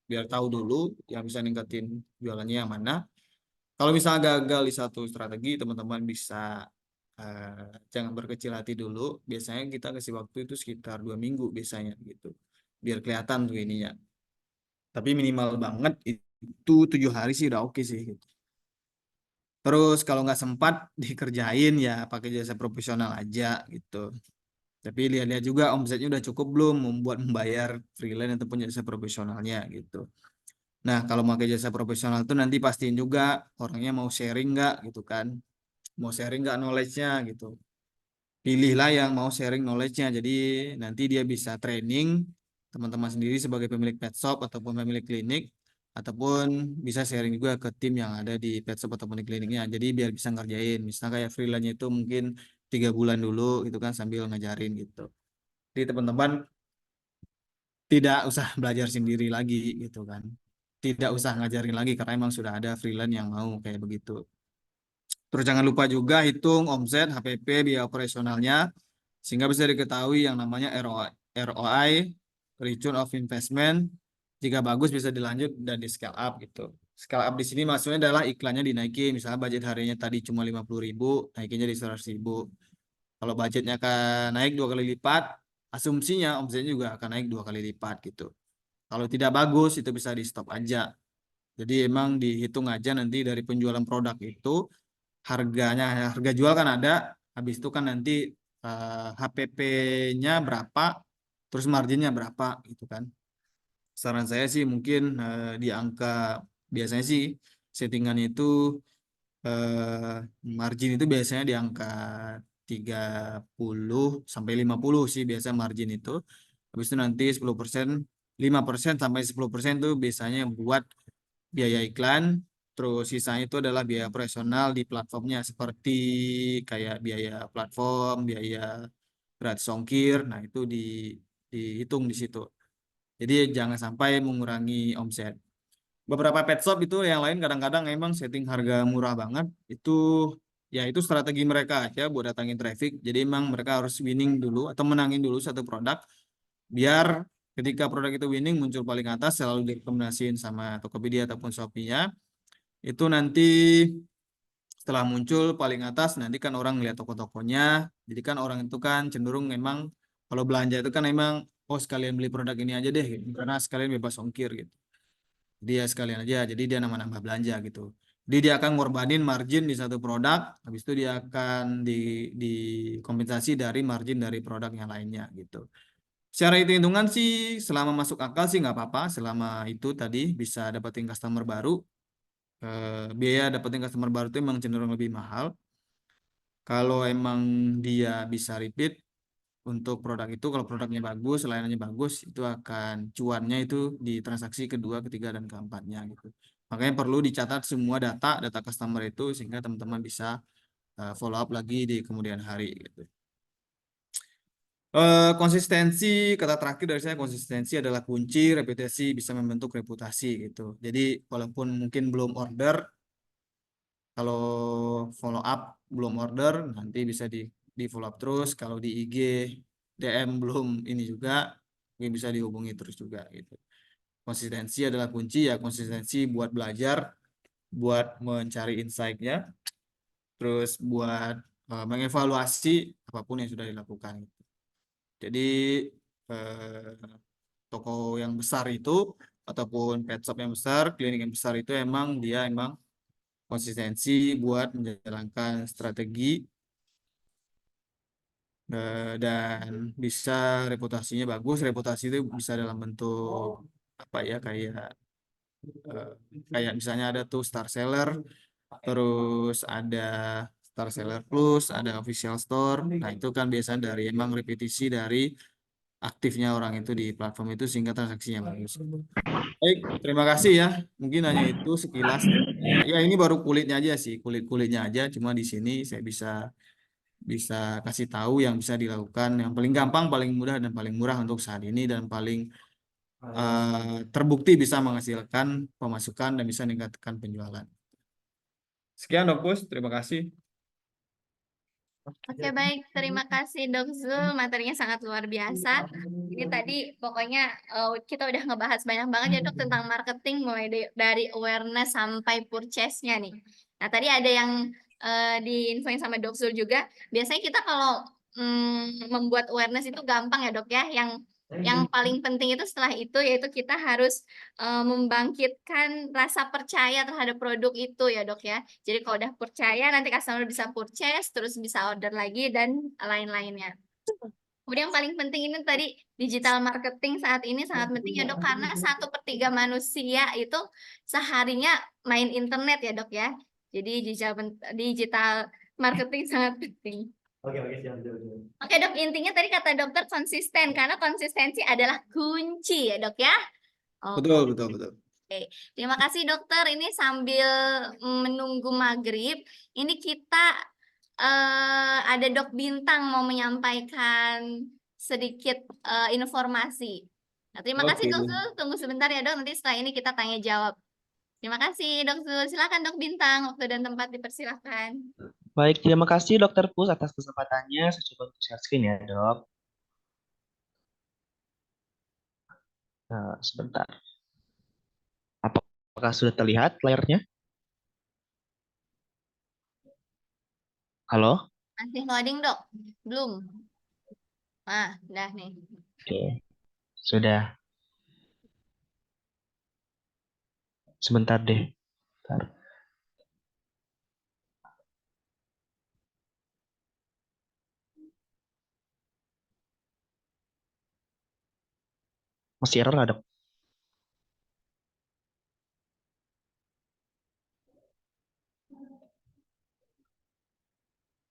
biar tahu dulu yang bisa ningkatin jualannya yang mana. Kalau misalnya gagal di satu strategi, teman-teman bisa jangan berkecil hati dulu. Biasanya kita kasih waktu itu sekitar 2 minggu biasanya gitu, biar kelihatan tuh ininya. Tapi minimal banget itu 7 hari sih udah oke sih. Gitu. Terus kalau nggak sempat dikerjain ya pakai jasa profesional aja gitu. Tapi lihat-lihat juga omsetnya udah cukup belum membuat membayar freelance ataupun jasa profesionalnya gitu. Nah kalau pakai jasa profesional tuh nanti pastiin juga orangnya mau sharing nggak gitu kan. Mau sharing nggak knowledge-nya gitu. Pilihlah yang mau sharing knowledge-nya. Jadi nanti dia bisa training teman-teman sendiri sebagai pemilik pet shop ataupun pemilik klinik ataupun bisa sharing juga ke tim yang ada di pet shop ataupun di kliniknya. Jadi biar bisa ngerjain. Misalnya kayak freelance itu mungkin 3 bulan dulu gitu kan sambil ngajarin gitu. Jadi teman-teman tidak usah belajar sendiri lagi gitu kan. Tidak usah ngajarin lagi karena emang sudah ada freelance yang mau kayak begitu. Terus jangan lupa juga hitung omset, HPP, biaya operasionalnya sehingga bisa diketahui yang namanya ROI, Return of Investment. Jika bagus bisa dilanjut dan di scale up gitu. Scale up di sini maksudnya adalah iklannya dinaikin. Misalnya budget harinya tadi cuma 50.000, naikinnya di 100.000. Kalau budgetnya akan naik 2 kali lipat, asumsinya omsetnya juga akan naik 2 kali lipat gitu. Kalau tidak bagus itu bisa di stop aja. Jadi emang dihitung aja nanti dari penjualan produk itu harganya, harga jual kan ada, habis itu kan nanti HPP-nya berapa, terus marginnya berapa gitu kan. Saran saya sih mungkin di angka biasanya sih settingannya itu margin itu biasanya di angka 30 sampai 50 sih biasa margin itu. Habis itu nanti 10%, 5% sampai 10% itu biasanya buat biaya iklan, terus sisanya itu adalah biaya operasional di platformnya seperti kayak biaya platform, biaya gratis ongkir, nah itu dihitung di situ. Jadi jangan sampai mengurangi omset. Beberapa pet shop itu yang lain kadang-kadang emang setting harga murah banget. Itu ya itu strategi mereka aja buat datangin traffic. Jadi emang mereka harus winning dulu atau menangin dulu satu produk biar ketika produk itu winning muncul paling atas selalu direkomendasiin sama Tokopedia ataupun Shopee-nya. Itu nanti setelah muncul paling atas nanti kan orang lihat toko-tokonya. Jadi kan orang itu kan cenderung memang kalau belanja itu kan memang oh sekalian beli produk ini aja deh gitu. Karena sekalian bebas ongkir gitu. Dia sekalian aja jadi dia nambah-nambah belanja gitu. Jadi dia akan ngorbanin margin di satu produk, habis itu dia akan dikompensasi dari margin dari produk yang lainnya gitu. Secara hitung-hitungan sih selama masuk akal sih nggak apa-apa, selama itu tadi bisa dapetin customer baru. Biaya dapetin customer baru itu emang cenderung lebih mahal. Kalau emang dia bisa repeat untuk produk itu, kalau produknya bagus, layanannya bagus, itu akan cuannya itu di transaksi kedua, ketiga, dan keempatnya gitu. Makanya perlu dicatat semua data customer itu sehingga teman-teman bisa follow up lagi di kemudian hari gitu. Konsistensi, kata terakhir dari saya konsistensi adalah kunci, reputasi bisa membentuk reputasi gitu. Jadi walaupun mungkin belum order, kalau follow up belum order, nanti bisa di follow up terus. Kalau di IG DM belum ini juga, mungkin bisa dihubungi terus juga gitu. Konsistensi adalah kunci ya, konsistensi buat belajar, buat mencari insight-nya, terus buat mengevaluasi apapun yang sudah dilakukan. Jadi eh, toko yang besar itu ataupun pet shop yang besar, klinik yang besar itu emang dia emang konsistensi buat menjalankan strategi dan bisa reputasinya bagus. Reputasi itu bisa dalam bentuk apa ya eh, kayak misalnya ada tuh star seller, terus ada star seller plus, ada official store. Nah itu kan biasanya dari emang repetisi dari aktifnya orang itu di platform itu sehingga transaksinya bagus. Baik, terima kasih ya. Mungkin hanya itu sekilas. Ya ini baru kulitnya aja sih, kulit-kulitnya aja. Cuma di sini saya bisa bisa kasih tahu yang bisa dilakukan yang paling gampang, paling mudah dan paling murah untuk saat ini dan paling terbukti bisa menghasilkan pemasukan dan bisa meningkatkan penjualan. Sekian Dok Pus, terima kasih. Oke, baik. Terima kasih Dok Zul. Materinya sangat luar biasa. Ini tadi pokoknya kita udah ngebahas banyak banget ya Dok tentang marketing mulai dari awareness sampai purchase-nya nih. Nah, tadi ada yang diinfoin sama Dok Zul juga. Biasanya kita kalau membuat awareness itu gampang ya Dok ya. Yang paling penting itu setelah itu yaitu kita harus membangkitkan rasa percaya terhadap produk itu ya Dok ya. Jadi kalau udah percaya nanti customer bisa purchase, terus bisa order lagi dan lain-lainnya. Kemudian yang paling penting ini tadi digital marketing saat ini sangat penting ya Dok, karena 1/3 manusia itu seharinya main internet ya Dok ya. Jadi digital marketing sangat penting. Oke, Dok, intinya tadi kata dokter konsisten, karena konsistensi adalah kunci ya Dok ya. Betul, Oke. betul, betul. Oke, terima kasih dokter. Ini sambil menunggu maghrib, ini kita ada Dok Bintang mau menyampaikan sedikit informasi. Nah, terima kasih Oke. Dok Zul, tunggu sebentar ya Dok, nanti setelah ini kita tanya jawab. Terima kasih Dok Zul, silakan Dok Bintang, waktu dan tempat dipersilakan. Baik, terima kasih Dokter Pus atas kesempatannya. Saya coba untuk share screen ya, Dok. Nah, sebentar. Apakah sudah terlihat layarnya? Halo? Masih loading Dok? Belum? Ah, udah nih. Oke, sudah. Sebentar deh. Bentar. Masih error lah, Dok.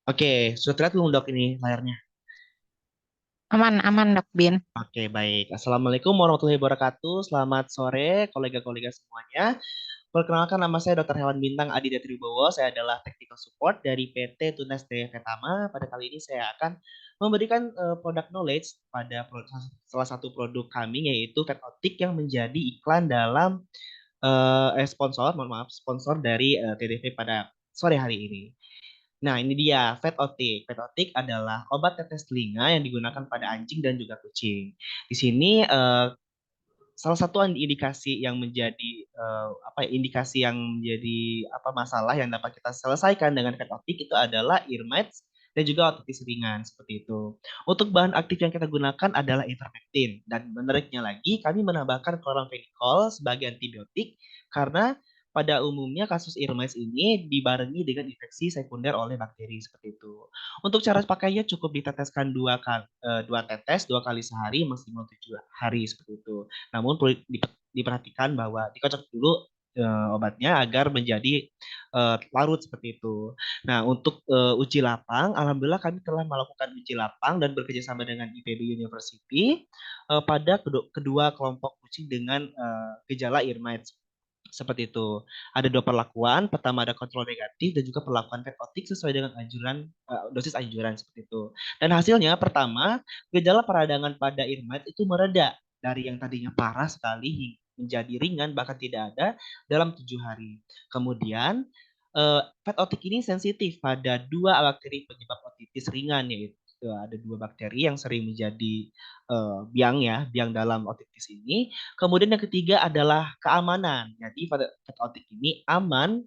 Oke, sudah terlihat belum, Dok, ini layarnya? Aman, aman, Dok Bin. Oke, baik. Assalamualaikum warahmatullahi wabarakatuh. Selamat sore, kolega-kolega semuanya. Perkenalkan, nama saya Dr. Hewan Bintang Adi Tribowo. Saya adalah Technical Support dari PT Tunas Daya Petama. Pada kali ini saya akan memberikan product knowledge pada salah satu produk kami, yaitu Fat Optic yang menjadi iklan dalam sponsor dari TDV pada sore hari ini. Nah, ini dia Fat Optic. Fat Optic adalah obat tetes telinga yang digunakan pada anjing dan juga kucing. Di sini salah satu indikasi yang menjadi indikasi yang menjadi masalah yang dapat kita selesaikan dengan Fat Optic itu adalah ear mites dan juga otitis ringan seperti itu. Untuk bahan aktif yang kita gunakan adalah ivermectin dan menariknya lagi kami menambahkan chloramphenicol sebagai antibiotik karena pada umumnya kasus ear mites ini dibarengi dengan infeksi sekunder oleh bakteri seperti itu. Untuk cara pakainya cukup diteteskan dua tetes 2 kali sehari maksimal 7 hari seperti itu. Namun perlu diperhatikan bahwa dikocok dulu obatnya agar menjadi larut seperti itu. Nah, untuk uji lapang, alhamdulillah kami telah melakukan uji lapang dan bekerjasama dengan IPB University pada kedua kelompok kucing dengan gejala ear mites seperti itu. Ada 2 perlakuan. Pertama ada kontrol negatif dan juga perlakuan fetotik sesuai dengan dosis anjuran seperti itu. Dan hasilnya pertama, gejala peradangan pada irmat itu mereda dari yang tadinya parah sekali menjadi ringan bahkan tidak ada dalam 7 hari. Kemudian fetotik ini sensitif pada 2 bakteri penyebab otitis ringan yaitu ada 2 bakteri yang sering menjadi biang dalam otitis ini. Kemudian yang ketiga adalah keamanan. Jadi fat otik ini aman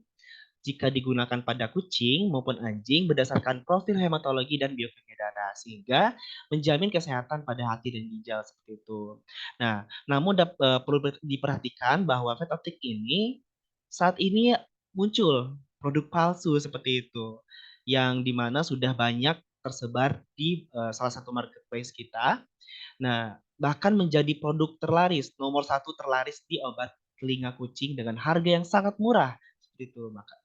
jika digunakan pada kucing maupun anjing berdasarkan profil hematologi dan biokimia darah sehingga menjamin kesehatan pada hati dan ginjal seperti itu. Nah, namun perlu diperhatikan bahwa fat otik ini saat ini muncul produk palsu seperti itu yang dimana sudah banyak tersebar di salah satu marketplace kita. Nah, bahkan menjadi produk terlaris, nomor 1 terlaris di obat telinga kucing dengan harga yang sangat murah. Seperti itu. Maka,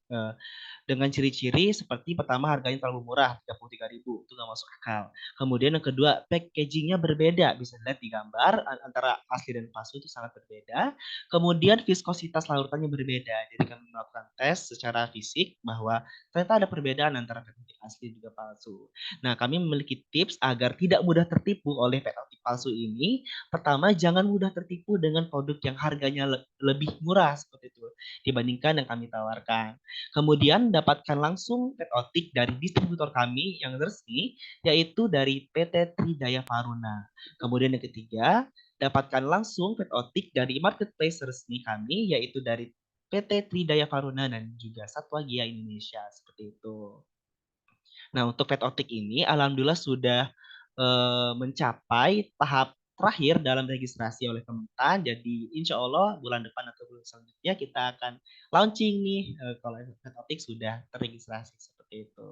dengan ciri-ciri seperti pertama harganya terlalu murah, 33.000, itu nggak masuk akal. Kemudian yang kedua, packagingnya berbeda, bisa dilihat di gambar antara asli dan palsu itu sangat berbeda. Kemudian viskositas larutannya berbeda, jadi kami melakukan tes secara fisik bahwa ternyata ada perbedaan antara packaging asli dan juga palsu. Nah, kami memiliki tips agar tidak mudah tertipu oleh packaging palsu ini. Pertama, jangan mudah tertipu dengan produk yang harganya lebih murah seperti itu dibandingkan yang kami tawarkan. Kemudian dapatkan langsung Pet Otik dari distributor kami yang resmi, yaitu dari PT Tridaya Faruna. Kemudian yang ketiga, dapatkan langsung Pet Otik dari marketplace resmi kami, yaitu dari PT Tridaya Faruna dan juga Satwa Gia Indonesia, seperti itu. Nah, untuk Pet Otik ini, alhamdulillah sudah mencapai tahap terakhir dalam registrasi oleh Kementan. Jadi insya Allah bulan depan atau bulan selanjutnya kita akan launching nih kalau Vetotik sudah terregistrasi seperti itu.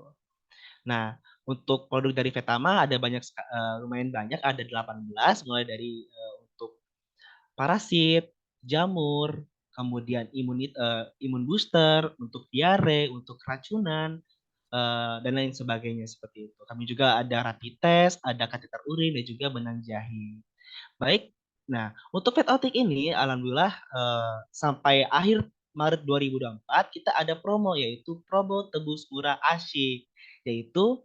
Nah, untuk produk dari Vetama ada banyak lumayan banyak, ada 18 mulai dari untuk parasit, jamur, kemudian imun booster, untuk diare, untuk keracunan, dan lain sebagainya seperti itu. Kami juga ada rapid test, ada kateter urin, dan juga benang jahit. Baik, nah untuk Fat Optic ini alhamdulillah sampai akhir Maret 2024 kita ada promo yaitu promo tebus murah asyik. yaitu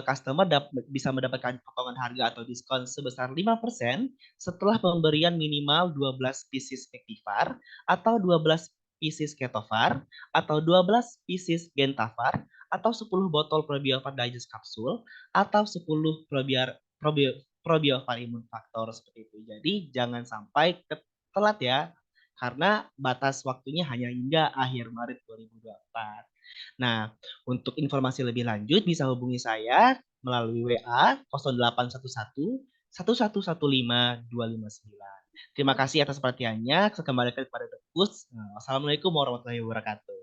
customer bisa mendapatkan potongan harga atau diskon sebesar 5% setelah pemberian minimal 12 pieces Activar atau 12 pieces Ketovar atau 12 pieces Gentafar atau 10 botol Probiovar Digest kapsul atau 10 Probiovar Imun Faktor seperti itu. Jadi jangan sampai telat ya, karena batas waktunya hanya hingga akhir Maret 2024. Nah, untuk informasi lebih lanjut bisa hubungi saya melalui WA 0811 1115 259. Terima kasih atas perhatiannya. Saya kembalikan kepada Tekus. Wassalamualaikum warahmatullahi wabarakatuh.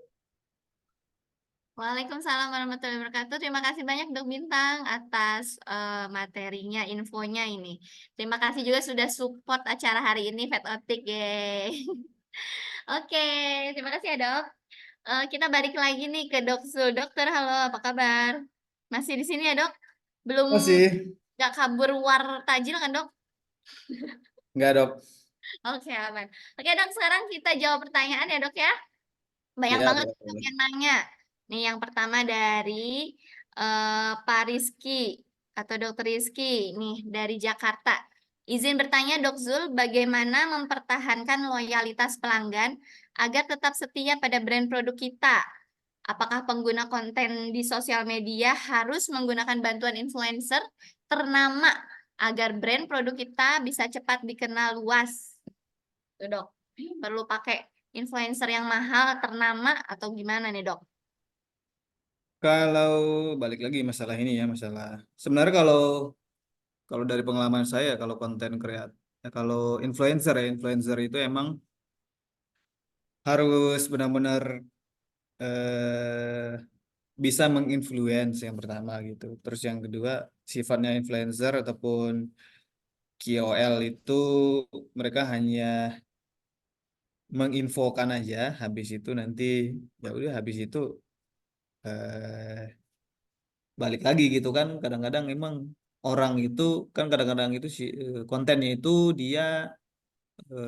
Waalaikumsalam warahmatullahi wabarakatuh. Terima kasih banyak Dok Bintang atas materinya, infonya ini. Terima kasih juga sudah support acara hari ini, Vet Optik. Yeay. Oke, terima kasih ya Dok. Kita balik lagi nih ke Dok Zul. Dokter, halo, apa kabar? Masih di sini ya Dok? Belum Masih? nggak kabur war tajil kan Dok? Enggak, Dok. Oke, aman. Oke Dok, sekarang kita jawab pertanyaan ya Dok ya. Banyak Ya, banget boleh, Dok boleh. yang nanya. Nih yang pertama dari Pak Rizky atau Dokter Rizky nih dari Jakarta. Izin bertanya Dok Zul, bagaimana mempertahankan loyalitas pelanggan agar tetap setia pada brand produk kita? Apakah pengguna konten di sosial media harus menggunakan bantuan influencer ternama agar brand produk kita bisa cepat dikenal luas? Tuh Dok, perlu pakai influencer yang mahal ternama atau gimana nih Dok? Kalau balik lagi masalah ini ya, masalah sebenarnya kalau dari pengalaman saya, kalau konten kalau influencer itu emang harus benar-benar eh, bisa menginfluence yang pertama gitu. Terus yang kedua, sifatnya influencer ataupun KOL itu mereka hanya menginfokan aja, habis itu nanti ya udah habis itu eh, balik lagi gitu kan. Kadang-kadang emang orang itu kan kadang-kadang itu kontennya itu dia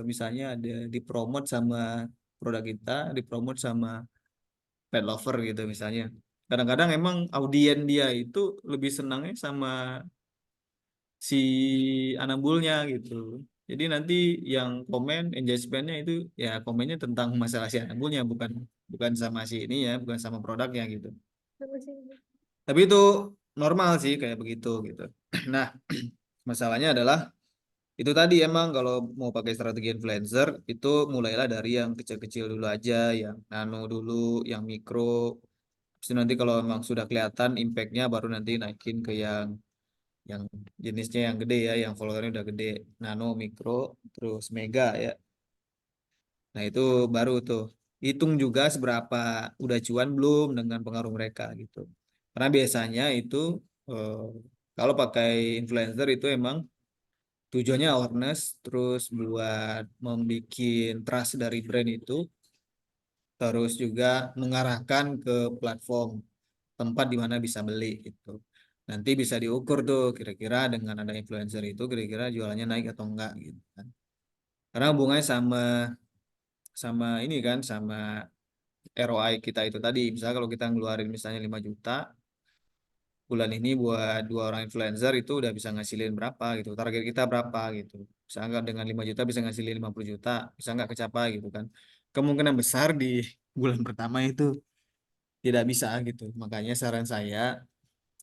misalnya ada dipromot sama produk kita, dipromot sama pet lover gitu misalnya. Kadang-kadang emang audien dia itu lebih senangnya sama si anambulnya gitu. Jadi nanti yang komen engagementnya itu ya komennya tentang masalah si anambulnya, bukan bukan sama si ini ya, bukan sama produknya gitu. Tapi itu normal sih kayak begitu gitu. Nah, masalahnya adalah itu tadi emang kalau mau pakai strategi influencer itu mulailah dari yang kecil-kecil dulu aja, yang nano dulu, yang mikro. Terus nanti kalau memang sudah kelihatan impactnya baru nanti naikin ke yang jenisnya yang gede ya, yang followernya udah gede, nano, mikro, terus mega ya. Nah itu baru tuh hitung juga seberapa udah cuan belum dengan pengaruh mereka gitu. Karena biasanya itu eh, kalau pakai influencer itu emang tujuannya awareness, terus buat membuat trust dari brand itu, terus juga mengarahkan ke platform tempat di mana bisa beli gitu. Nanti bisa diukur tuh kira-kira dengan ada influencer itu kira-kira jualannya naik atau enggak gitu kan. Karena hubungannya sama sama ini kan sama ROI kita itu tadi. Misalnya kalau kita ngeluarin misalnya 5 juta bulan ini buat dua orang influencer itu udah bisa ngasilin berapa gitu. Target kita berapa gitu. Misalnya nggak dengan 5 juta bisa ngasilin 50 juta, bisa nggak kecapai gitu kan. Kemungkinan besar di bulan pertama itu tidak bisa gitu. Makanya saran saya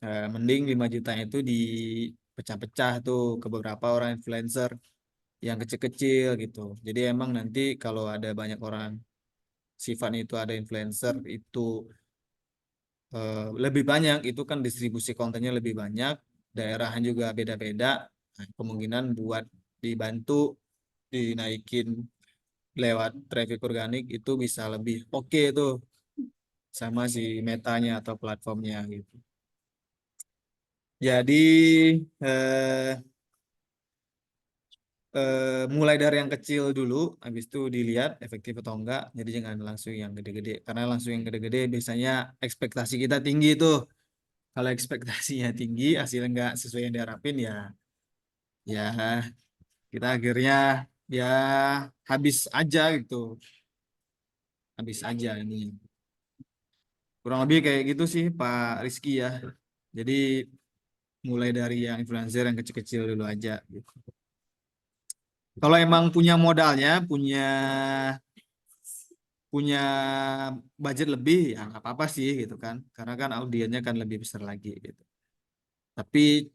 mending 5 juta itu dipecah-pecah tuh ke beberapa orang influencer yang kecil-kecil gitu. Jadi emang nanti kalau ada banyak orang sifatnya itu ada influencer itu lebih banyak itu kan distribusi kontennya lebih banyak, daerahnya juga beda-beda. Nah, kemungkinan buat dibantu dinaikin lewat traffic organik itu bisa lebih oke tuh sama si metanya atau platformnya gitu. Jadi eh, mulai dari yang kecil dulu, habis itu dilihat efektif atau enggak. Jadi jangan langsung yang gede-gede, karena langsung yang gede-gede biasanya ekspektasi kita tinggi tuh. Kalau ekspektasinya tinggi, hasilnya enggak sesuai yang diharapin ya kita akhirnya ya habis aja gitu, habis aja ini. Kurang lebih kayak gitu sih Pak Rizky ya. Jadi mulai dari yang influencer yang kecil-kecil dulu aja gitu. Kalau emang punya modalnya, punya punya budget lebih ya nggak apa-apa sih gitu kan. Karena kan audiennya kan lebih besar lagi gitu. Tapi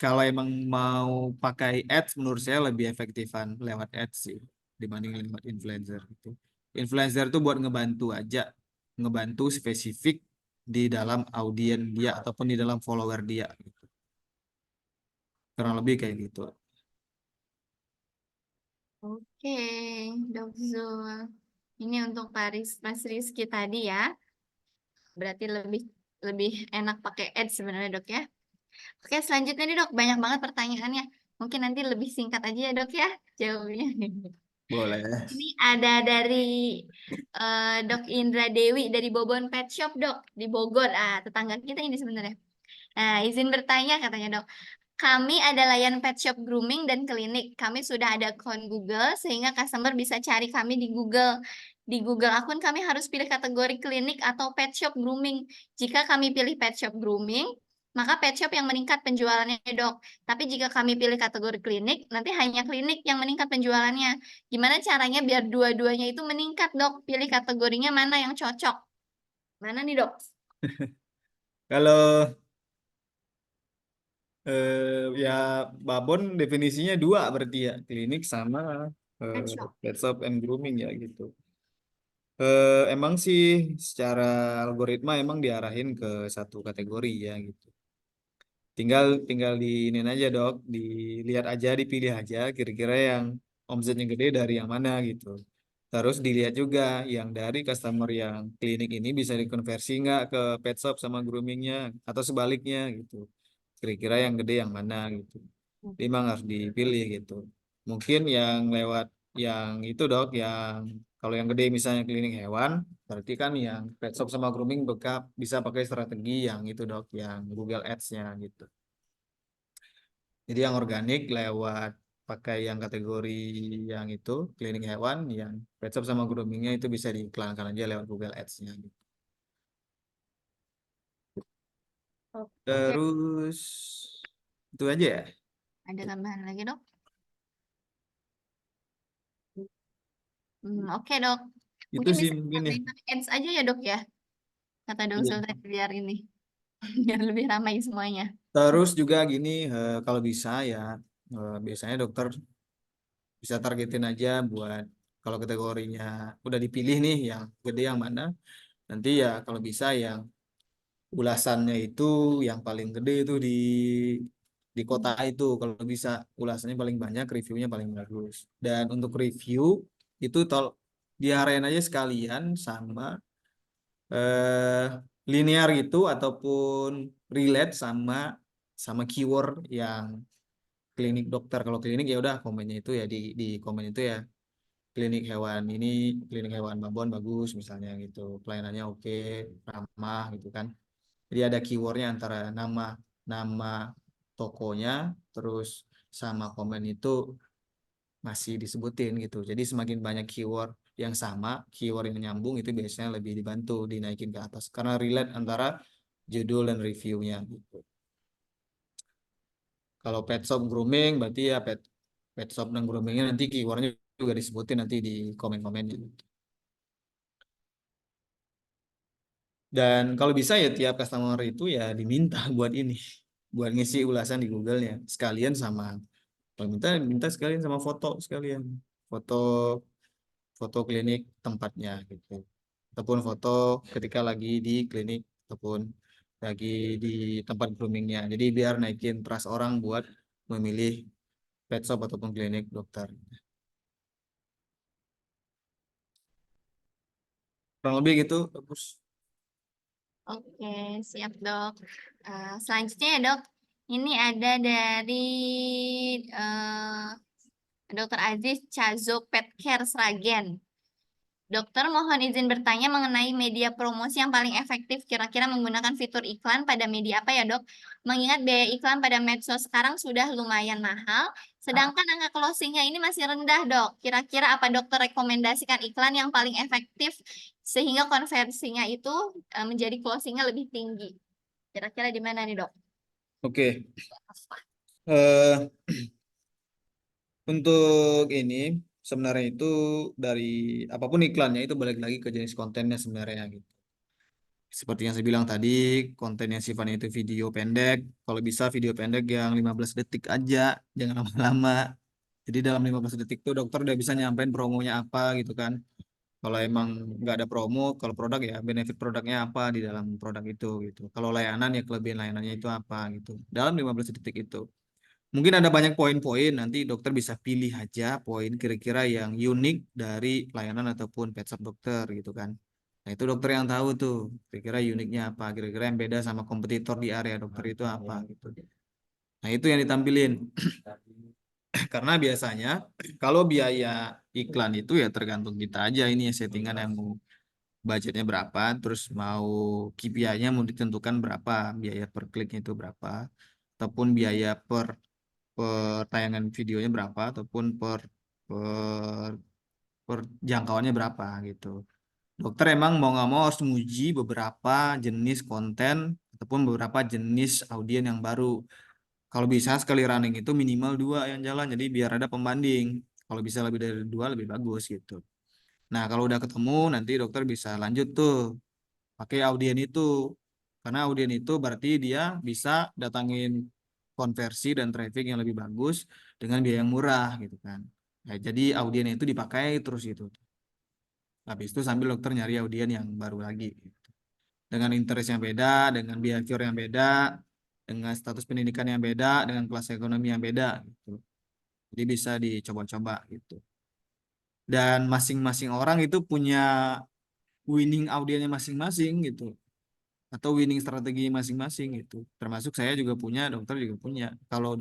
kalau emang mau pakai ads, menurut saya lebih efektifan lewat ads sih dibanding lewat influencer gitu. Influencer tuh buat ngebantu aja, ngebantu spesifik di dalam audien dia ataupun di dalam follower dia gitu. Kurang lebih kayak gitu. Oke, Dok Zul. Ini untuk Mas Rizky tadi ya. Berarti lebih lebih enak pakai ads sebenarnya, Dok ya. Oke, selanjutnya nih, Dok. Banyak banget pertanyaannya. Mungkin nanti lebih singkat aja ya, Dok ya, jawabnya. Boleh. Ini ada dari Dok Indra Dewi dari Bobon Pet Shop, Dok, di Bogor. Tetangga kita ini sebenarnya. Nah, izin bertanya katanya, Dok. Kami ada layan pet shop grooming dan klinik. Kami sudah ada akun Google sehingga customer bisa cari kami di Google. Di Google akun kami harus pilih kategori klinik atau pet shop grooming. Jika kami pilih pet shop grooming, maka pet shop yang meningkat penjualannya, Dok. Tapi jika kami pilih kategori klinik, nanti hanya klinik yang meningkat penjualannya. Gimana caranya biar dua-duanya itu meningkat, Dok? Pilih kategorinya mana yang cocok. Mana nih, Dok? Kalau ya babon definisinya dua berarti ya, klinik sama Pet shop. pet shop and grooming ya gitu. Emang sih secara algoritma emang diarahin ke satu kategori ya gitu. Tinggal tinggal di ini aja dok, dilihat aja, dipilih aja kira-kira yang omsetnya gede dari yang mana gitu. Terus dilihat juga yang dari customer yang klinik ini bisa dikonversi nggak ke pet shop sama groomingnya atau sebaliknya gitu. Kira-kira yang gede yang mana gitu. Jadi memang harus dipilih gitu. Mungkin yang lewat yang itu dok, yang kalau yang gede misalnya klinik hewan, berarti kan yang pet shop sama grooming bisa pakai strategi yang itu dok, yang Google Ads-nya gitu. Jadi yang organik lewat pakai yang kategori yang itu klinik hewan, yang pet shop sama groomingnya itu bisa diiklankan aja lewat Google Ads-nya gitu. Oke, Terus itu aja ya. ada tambahan lagi, Dok? Oke, Dok. Itu Mungkin sih bisa mungkin ya. tambahin pakai ads aja ya, Dok ya. Kata Dong Iya. Sultan biar ini biar lebih ramai semuanya. Terus juga gini, kalau bisa ya, biasanya dokter bisa targetin aja buat kalau kategorinya udah dipilih nih yang gede yang mana, nanti ya kalau bisa yang ulasannya itu yang paling gede itu di kota itu, kalau bisa ulasannya paling banyak, reviewnya paling bagus. Dan untuk review itu diarahin aja sekalian sama eh, linear gitu ataupun relate sama sama keyword yang klinik dokter. Kalau klinik ya udah komennya itu ya di komen itu ya klinik hewan ini, klinik hewan Babon bagus misalnya gitu, pelayanannya oke, ramah gitu kan. Jadi ada keywordnya antara nama nama tokonya terus sama komen itu masih disebutin gitu. Jadi semakin banyak keyword yang sama, keyword yang nyambung itu biasanya lebih dibantu dinaikin ke atas karena relate antara judul dan reviewnya gitu. Kalau pet shop grooming berarti ya pet shop dan groomingnya nanti keywordnya juga disebutin nanti di komen-komennya. Dan kalau bisa ya tiap customer itu ya diminta buat ini, buat ngisi ulasan di Google-nya sekalian sama kalau minta sekalian sama foto sekalian, foto foto klinik tempatnya gitu, ataupun foto ketika lagi di klinik ataupun lagi di tempat groomingnya. Jadi biar naikin trust orang buat memilih pet shop ataupun klinik dokter. Kurang lebih gitu, terus. Oke, siap, Dok. Selanjutnya ya, Dok. Ini ada dari Dr. Aziz Cazo Pet Care Sragen. Dokter, mohon izin bertanya mengenai media promosi yang paling efektif. Kira-kira menggunakan fitur iklan pada media apa ya, Dok? Mengingat biaya iklan pada medsos sekarang sudah lumayan mahal, sedangkan angka closingnya ini masih rendah, Dok. Kira-kira apa dokter rekomendasikan iklan yang paling efektif sehingga konversinya itu menjadi closingnya lebih tinggi? Kira-kira di mana nih, Dok? Oke. Eh, untuk ini sebenarnya itu dari apapun iklannya itu balik lagi ke jenis kontennya sebenarnya gitu. Seperti yang saya bilang tadi, konten yang sifatnya itu video pendek, kalau bisa video pendek yang 15 detik aja, jangan lama-lama. Jadi dalam 15 detik tuh dokter udah bisa nyampein promonya apa gitu kan. Kalau emang nggak ada promo, kalau produk ya benefit produknya apa di dalam produk itu gitu. Kalau layanan ya kelebihan layanannya itu apa gitu. Dalam 15 detik itu. Mungkin ada banyak poin-poin, nanti dokter bisa pilih aja poin kira-kira yang unik dari layanan ataupun pet shop dokter gitu kan. Nah itu dokter yang tahu tuh, kira-kira uniknya apa, kira-kira yang beda sama kompetitor di area dokter itu apa gitu. Nah itu yang ditampilin. Karena biasanya kalau biaya iklan itu ya tergantung kita aja ini ya settingan yang mau budgetnya berapa, terus mau KPI-nya mau ditentukan berapa, biaya per kliknya itu berapa, ataupun biaya per tayangan videonya berapa ataupun per per jangkauannya berapa gitu. Dokter emang mau nggak mau harus menguji beberapa jenis konten ataupun beberapa jenis audien yang baru. Kalau bisa sekali running itu minimal 2 yang jalan, jadi biar ada pembanding. Kalau bisa lebih dari 2 lebih bagus gitu. Nah kalau udah ketemu nanti dokter bisa lanjut tuh pakai audien itu. Karena audien itu berarti dia bisa datangin konversi dan traffic yang lebih bagus dengan biaya yang murah gitu kan. Nah, jadi audien itu dipakai terus itu. Habis itu sambil dokter nyari audien yang baru lagi. Gitu. Dengan interest yang beda, dengan behavior yang beda, dengan status pendidikan yang beda, dengan kelas ekonomi yang beda gitu. Jadi bisa dicoba-coba gitu. Dan masing-masing orang itu punya winning audiennya masing-masing gitu. Atau winning strategi masing-masing gitu. Termasuk saya juga punya, dokter juga punya. Kalau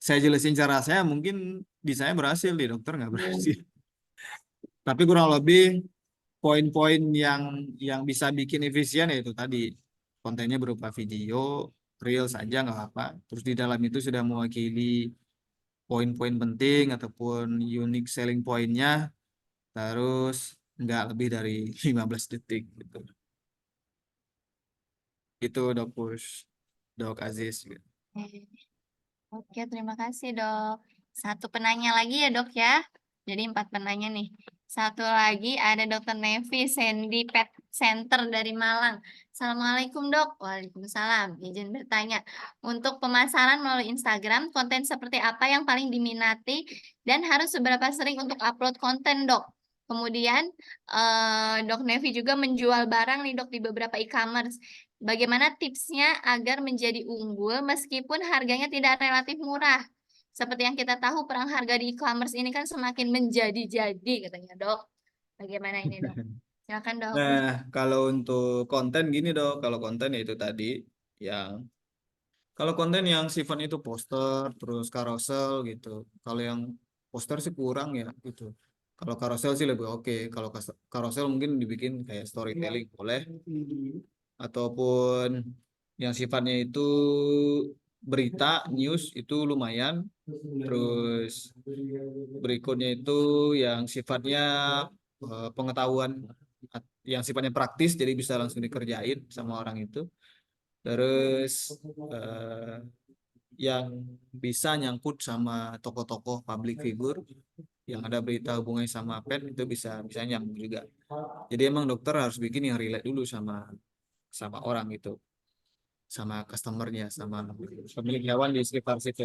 saya jelasin cara saya, mungkin di saya berhasil, di dokter nggak berhasil. Tapi kurang lebih poin-poin yang bisa bikin efisien yaitu tadi kontennya berupa video, reel saja nggak apa. Terus di dalam itu sudah mewakili poin-poin penting ataupun unique selling pointnya, terus nggak lebih dari 15 detik gitu. Itu Dok Push, Dok Aziz. Gitu. Oke, terima kasih, Dok. Satu penanya lagi ya, Dok ya. Jadi 4 penanya nih. Satu lagi ada Dokter Nevi Sandy Pet Center dari Malang. Assalamualaikum, Dok. Waalaikumsalam. Izin bertanya, untuk pemasaran melalui Instagram, konten seperti apa yang paling diminati dan harus seberapa sering untuk upload konten, Dok? Kemudian, Dok Nevi juga menjual barang nih, Dok, di beberapa e-commerce. Bagaimana tipsnya agar menjadi unggul meskipun harganya tidak relatif murah? Seperti yang kita tahu, perang harga di e-commerce ini kan semakin menjadi-jadi katanya, Dok. Bagaimana ini, Dok? Silakan, Dok. Nah, kalau untuk konten gini Dok, kalau konten ya itu tadi yang kalau konten yang sifatnya itu poster terus carousel gitu. Kalau yang poster sih kurang ya gitu. Kalau carousel sih lebih oke. Kalau carousel mungkin dibikin kayak storytelling boleh ataupun yang sifatnya itu berita, news itu lumayan. Terus berikutnya itu yang sifatnya pengetahuan yang sifatnya praktis jadi bisa langsung dikerjain sama orang itu. Terus eh, yang bisa nyangkut sama tokoh-tokoh public figure yang ada berita hubungannya sama pet itu bisa nyambung juga. Jadi emang dokter harus bikin yang relate dulu sama sama orang itu, sama customernya, sama pemilik hewan di sekitar situ.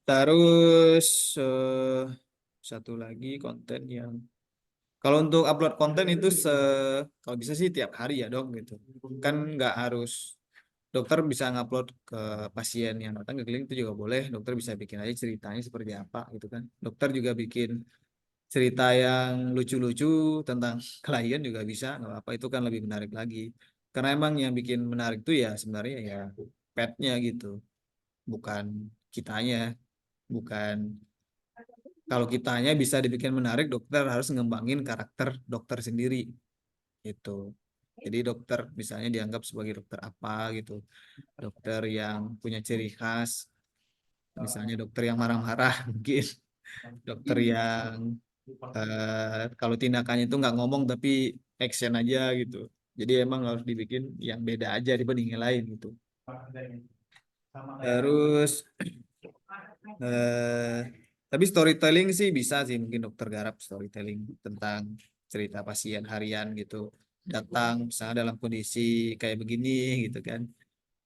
Terus satu lagi konten yang kalau untuk upload konten itu kalau bisa sih tiap hari ya dok gitu. Kan nggak harus dokter bisa ngupload ke pasien yang datang ke klinik itu juga boleh. Dokter bisa bikin aja ceritanya seperti apa gitu kan. Dokter juga bikin cerita yang lucu-lucu tentang klien juga bisa, nggak apa itu kan lebih menarik lagi. Karena emang yang bikin menarik tuh ya sebenarnya ya petnya gitu, bukan kitanya, bukan kalau kitanya bisa dibikin menarik, dokter harus ngembangin karakter dokter sendiri gitu. Jadi dokter misalnya dianggap sebagai dokter apa gitu, dokter yang punya ciri khas, misalnya dokter yang marah-marah mungkin, dokter yang kalau tindakannya itu nggak ngomong tapi action aja gitu. Jadi emang harus dibikin yang beda aja dibanding yang lain gitu. Terus eh, tapi storytelling sih bisa sih, mungkin dokter garap storytelling tentang cerita pasien harian gitu. Datang misalnya dalam kondisi kayak begini gitu kan.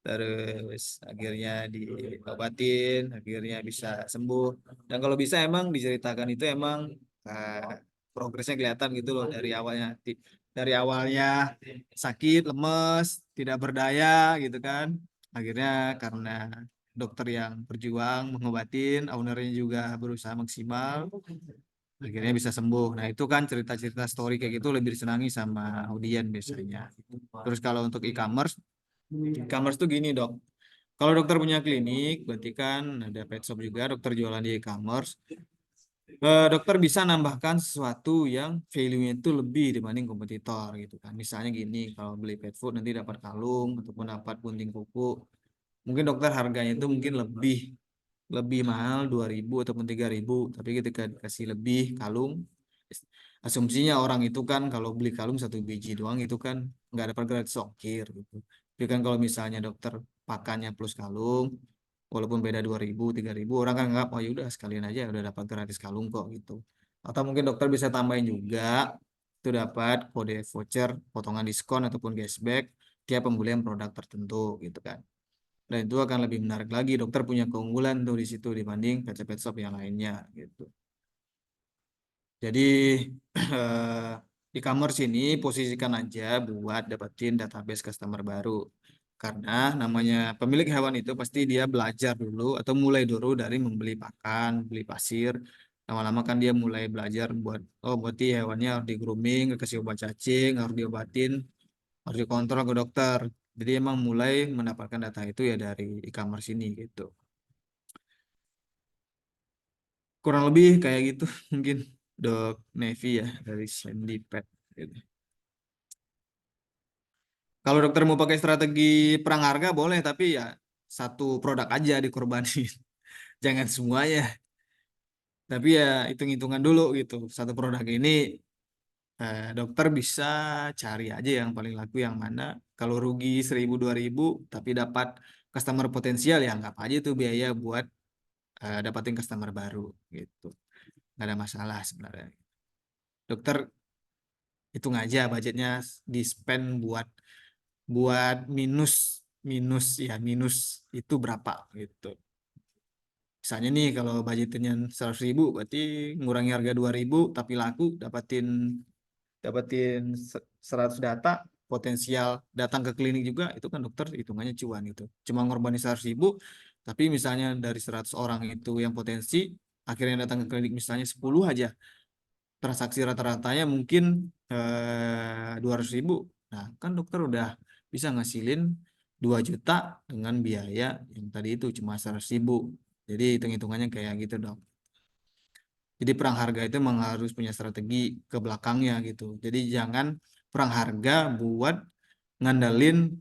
Terus akhirnya diobatin, akhirnya bisa sembuh. Dan kalau bisa emang diceritakan itu emang eh, progresnya kelihatan gitu loh dari awalnya sakit, lemes, tidak berdaya gitu kan. Akhirnya karena dokter yang berjuang mengobatin, ownernya juga berusaha maksimal, akhirnya bisa sembuh. Nah, itu kan cerita-cerita story kayak gitu lebih disenangi sama audiens biasanya. Terus kalau untuk e-commerce tuh gini, Dok. Kalau dokter punya klinik, berarti kan ada pet shop juga, dokter jualan di e-commerce. Dokter bisa nambahkan sesuatu yang value-nya itu lebih dibanding kompetitor gitu kan. Misalnya gini, kalau beli pet food nanti dapat kalung ataupun dapat gunting kuku. Mungkin dokter harganya itu mungkin lebih mahal 2.000 ataupun 3.000, tapi ketika dikasih lebih kalung, asumsinya orang itu kan kalau beli kalung satu biji doang itu kan nggak dapat gratis ongkir gitu. Tapi kan kalau misalnya dokter pakannya plus kalung, walaupun beda 2.000 3.000, orang kan nggak, oh yaudah sekalian aja udah dapat gratis kalung kok gitu. Atau mungkin dokter bisa tambahin juga, itu dapat kode voucher potongan diskon ataupun cashback tiap pembelian produk tertentu gitu kan. Dan itu akan lebih menarik lagi. Dokter punya keunggulan tuh di situ dibanding pet shop yang lainnya gitu. Jadi e-commerce ini posisikan aja buat dapetin database customer baru. Karena namanya pemilik hewan itu pasti dia belajar dulu atau mulai dulu dari membeli pakan, beli pasir. Lama-lama kan dia mulai belajar buat, oh berarti hewannya harus di grooming, kasih obat cacing, harus diobatin, harus dikontrol ke dokter. Jadi emang mulai mendapatkan data itu ya dari e-commerce ini gitu. Kurang lebih kayak gitu mungkin Dok Nevi ya dari Sandy Pet gitu. Kalau dokter mau pakai strategi perang harga boleh, tapi ya satu produk aja dikorbanin. Jangan semuanya. Tapi ya hitung-hitungan dulu gitu. Satu produk ini dokter bisa cari aja yang paling laku yang mana. Kalau rugi 1.000 2.000 tapi dapat customer potensial ya anggap aja itu biaya buat dapatin customer baru gitu. Nggak ada masalah sebenarnya. Dokter hitung aja budgetnya di spend buat buat minus minus ya minus itu berapa gitu. Misalnya nih kalau budgetnya 100.000 berarti ngurangi harga 2.000 tapi laku dapatin dapatin 100 data potensial datang ke klinik juga itu kan dokter hitungannya cuan gitu. Cuma ngorbanin 100.000 tapi misalnya dari 100 orang itu yang potensi akhirnya datang ke klinik misalnya 10 aja transaksi rata-ratanya mungkin 200.000. Nah, kan dokter udah bisa ngasilin 2 juta dengan biaya yang tadi itu cuma 100.000. Jadi hitung-hitungannya kayak gitu dok. Jadi perang harga itu memang harus punya strategi ke belakangnya gitu. Jadi jangan perang harga buat ngandelin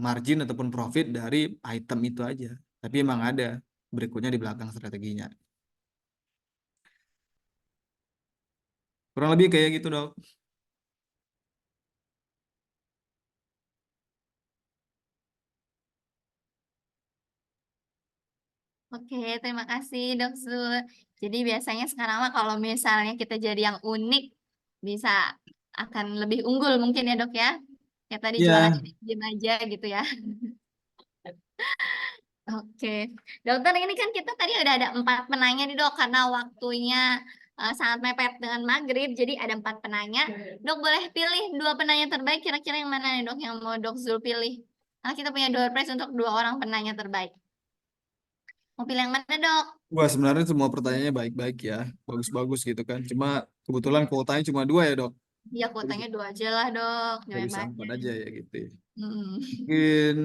margin ataupun profit dari item itu aja. Tapi emang ada berikutnya di belakang strateginya. Kurang lebih kayak gitu dok. Oke, terima kasih Dok Zul. Jadi biasanya sekarang mah kalau misalnya kita jadi yang unik, bisa akan lebih unggul mungkin ya Dok ya. Kayak tadi Ya, jualannya diem aja gitu ya. Oke, dokter ini kan kita tadi udah ada 4 penanya nih dok, karena waktunya sangat mepet dengan maghrib, jadi ada 4 penanya. Dok boleh pilih 2 penanya terbaik, kira-kira yang mana nih dok yang mau dok Zul pilih? Karena kita punya door prize untuk 2 orang penanya terbaik. Mau pilih yang mana dok? wah sebenarnya semua pertanyaannya baik-baik ya, bagus-bagus gitu kan. Cuma kebetulan kuotanya cuma 2 ya dok. Iya Jadi kuotanya 2 aja lah dok, nggak jangan bisa 4 banyak. aja ya gitu. Ya. Hmm. Mungkin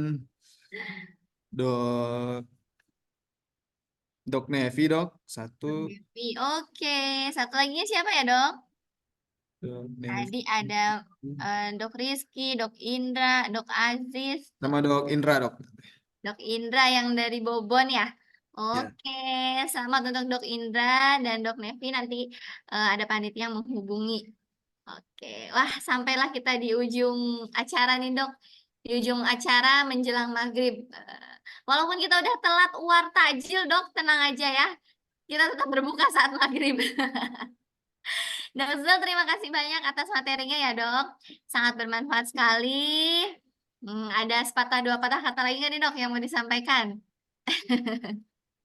dok dok Nevi dok satu Oke, satu lagi siapa ya dok? dok Nevi Tadi ada Dok Rizky, Dok Indra, Dok Aziz, sama dok Indra dok. Dok Indra yang dari Bobon ya. Ya. Oke, selamat untuk Dok Indra dan Dok Nevi nanti ada panitia yang menghubungi. Oke, wah sampailah kita di ujung acara nih dok. Di ujung acara menjelang maghrib. Walaupun kita udah telat war takjil dok, tenang aja ya. Kita tetap berbuka saat maghrib. Dok Zul, terima kasih banyak atas materinya ya dok. Sangat bermanfaat sekali. Ada sepatah dua patah kata lagi nggak nih dok yang mau disampaikan?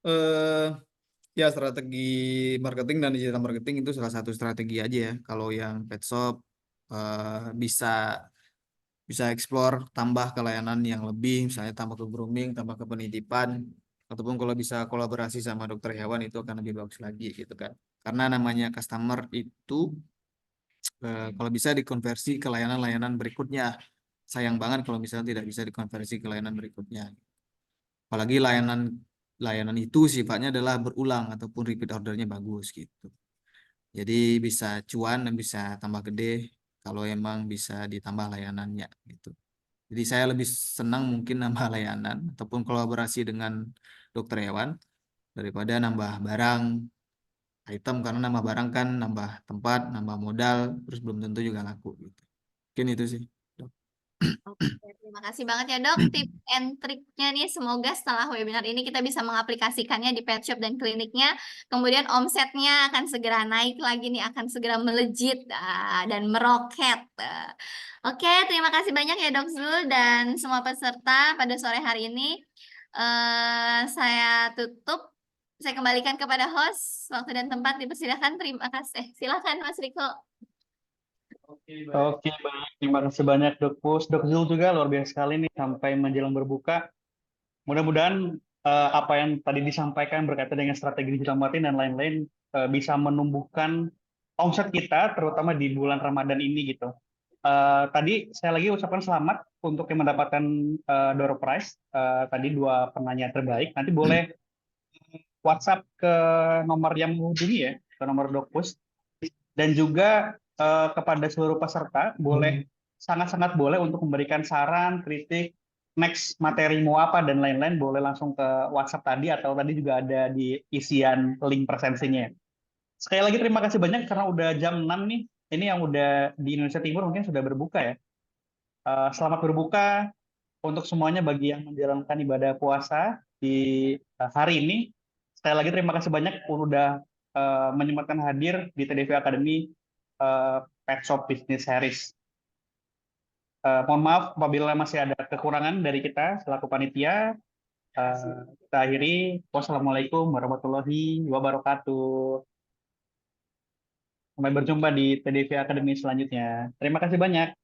eh Ya, strategi marketing dan digital marketing itu salah satu strategi aja ya. Kalau yang pet shop bisa bisa explore tambah ke layanan yang lebih, misalnya tambah ke grooming, tambah ke penitipan, ataupun kalau bisa kolaborasi sama dokter hewan itu akan lebih bagus lagi gitu kan. Karena namanya customer itu kalau bisa dikonversi ke layanan-layanan berikutnya. Sayang banget kalau misalnya tidak bisa dikonversi ke layanan berikutnya. Apalagi layanan layanan itu sifatnya adalah berulang ataupun repeat ordernya bagus gitu. Jadi bisa cuan dan bisa tambah gede kalau emang bisa ditambah layanannya gitu. Jadi saya lebih senang mungkin nambah layanan ataupun kolaborasi dengan dokter hewan daripada nambah barang item, karena nambah barang kan nambah tempat, nambah modal, terus belum tentu juga laku gitu. Mungkin itu sih, Dok. Oke, terima kasih banget ya dok. Tips and triknya nih semoga setelah webinar ini kita bisa mengaplikasikannya di pet shop dan kliniknya. Kemudian omsetnya akan segera naik lagi nih, akan segera melejit dan meroket. Oke, terima kasih banyak ya dok Zul dan semua peserta pada sore hari ini. Saya tutup. Saya kembalikan kepada host. Waktu dan tempat dipersilakan. Terima kasih. Silakan Mas Riko. Oke, baik. Terima kasih banyak Dok Pus. Dok Zul juga luar biasa sekali nih sampai menjelang berbuka. Mudah-mudahan apa yang tadi disampaikan berkaitan dengan strategi digital marketing dan lain-lain bisa menumbuhkan omset kita, terutama di bulan Ramadan ini gitu. Tadi saya lagi ucapkan selamat untuk yang mendapatkan door prize. Tadi dua penanya terbaik. Nanti boleh WhatsApp ke nomor yang menghubungi ya, ke nomor Dok Pus. Dan juga kepada seluruh peserta boleh sangat-sangat boleh untuk memberikan saran, kritik, next materi mau apa dan lain-lain, boleh langsung ke WhatsApp tadi atau tadi juga ada di isian link presensinya. Sekali lagi terima kasih banyak karena udah jam 6 nih. Ini yang udah di Indonesia Timur mungkin sudah berbuka ya. Selamat berbuka untuk semuanya bagi yang menjalankan ibadah puasa di hari ini. Sekali lagi terima kasih banyak udah menyempatkan hadir di TDV Academy Pet Shop Business Series. Mohon maaf apabila masih ada kekurangan dari kita selaku panitia. Kita akhiri. Wassalamualaikum warahmatullahi wabarakatuh. Sampai berjumpa di TDV Academy selanjutnya. Terima kasih banyak.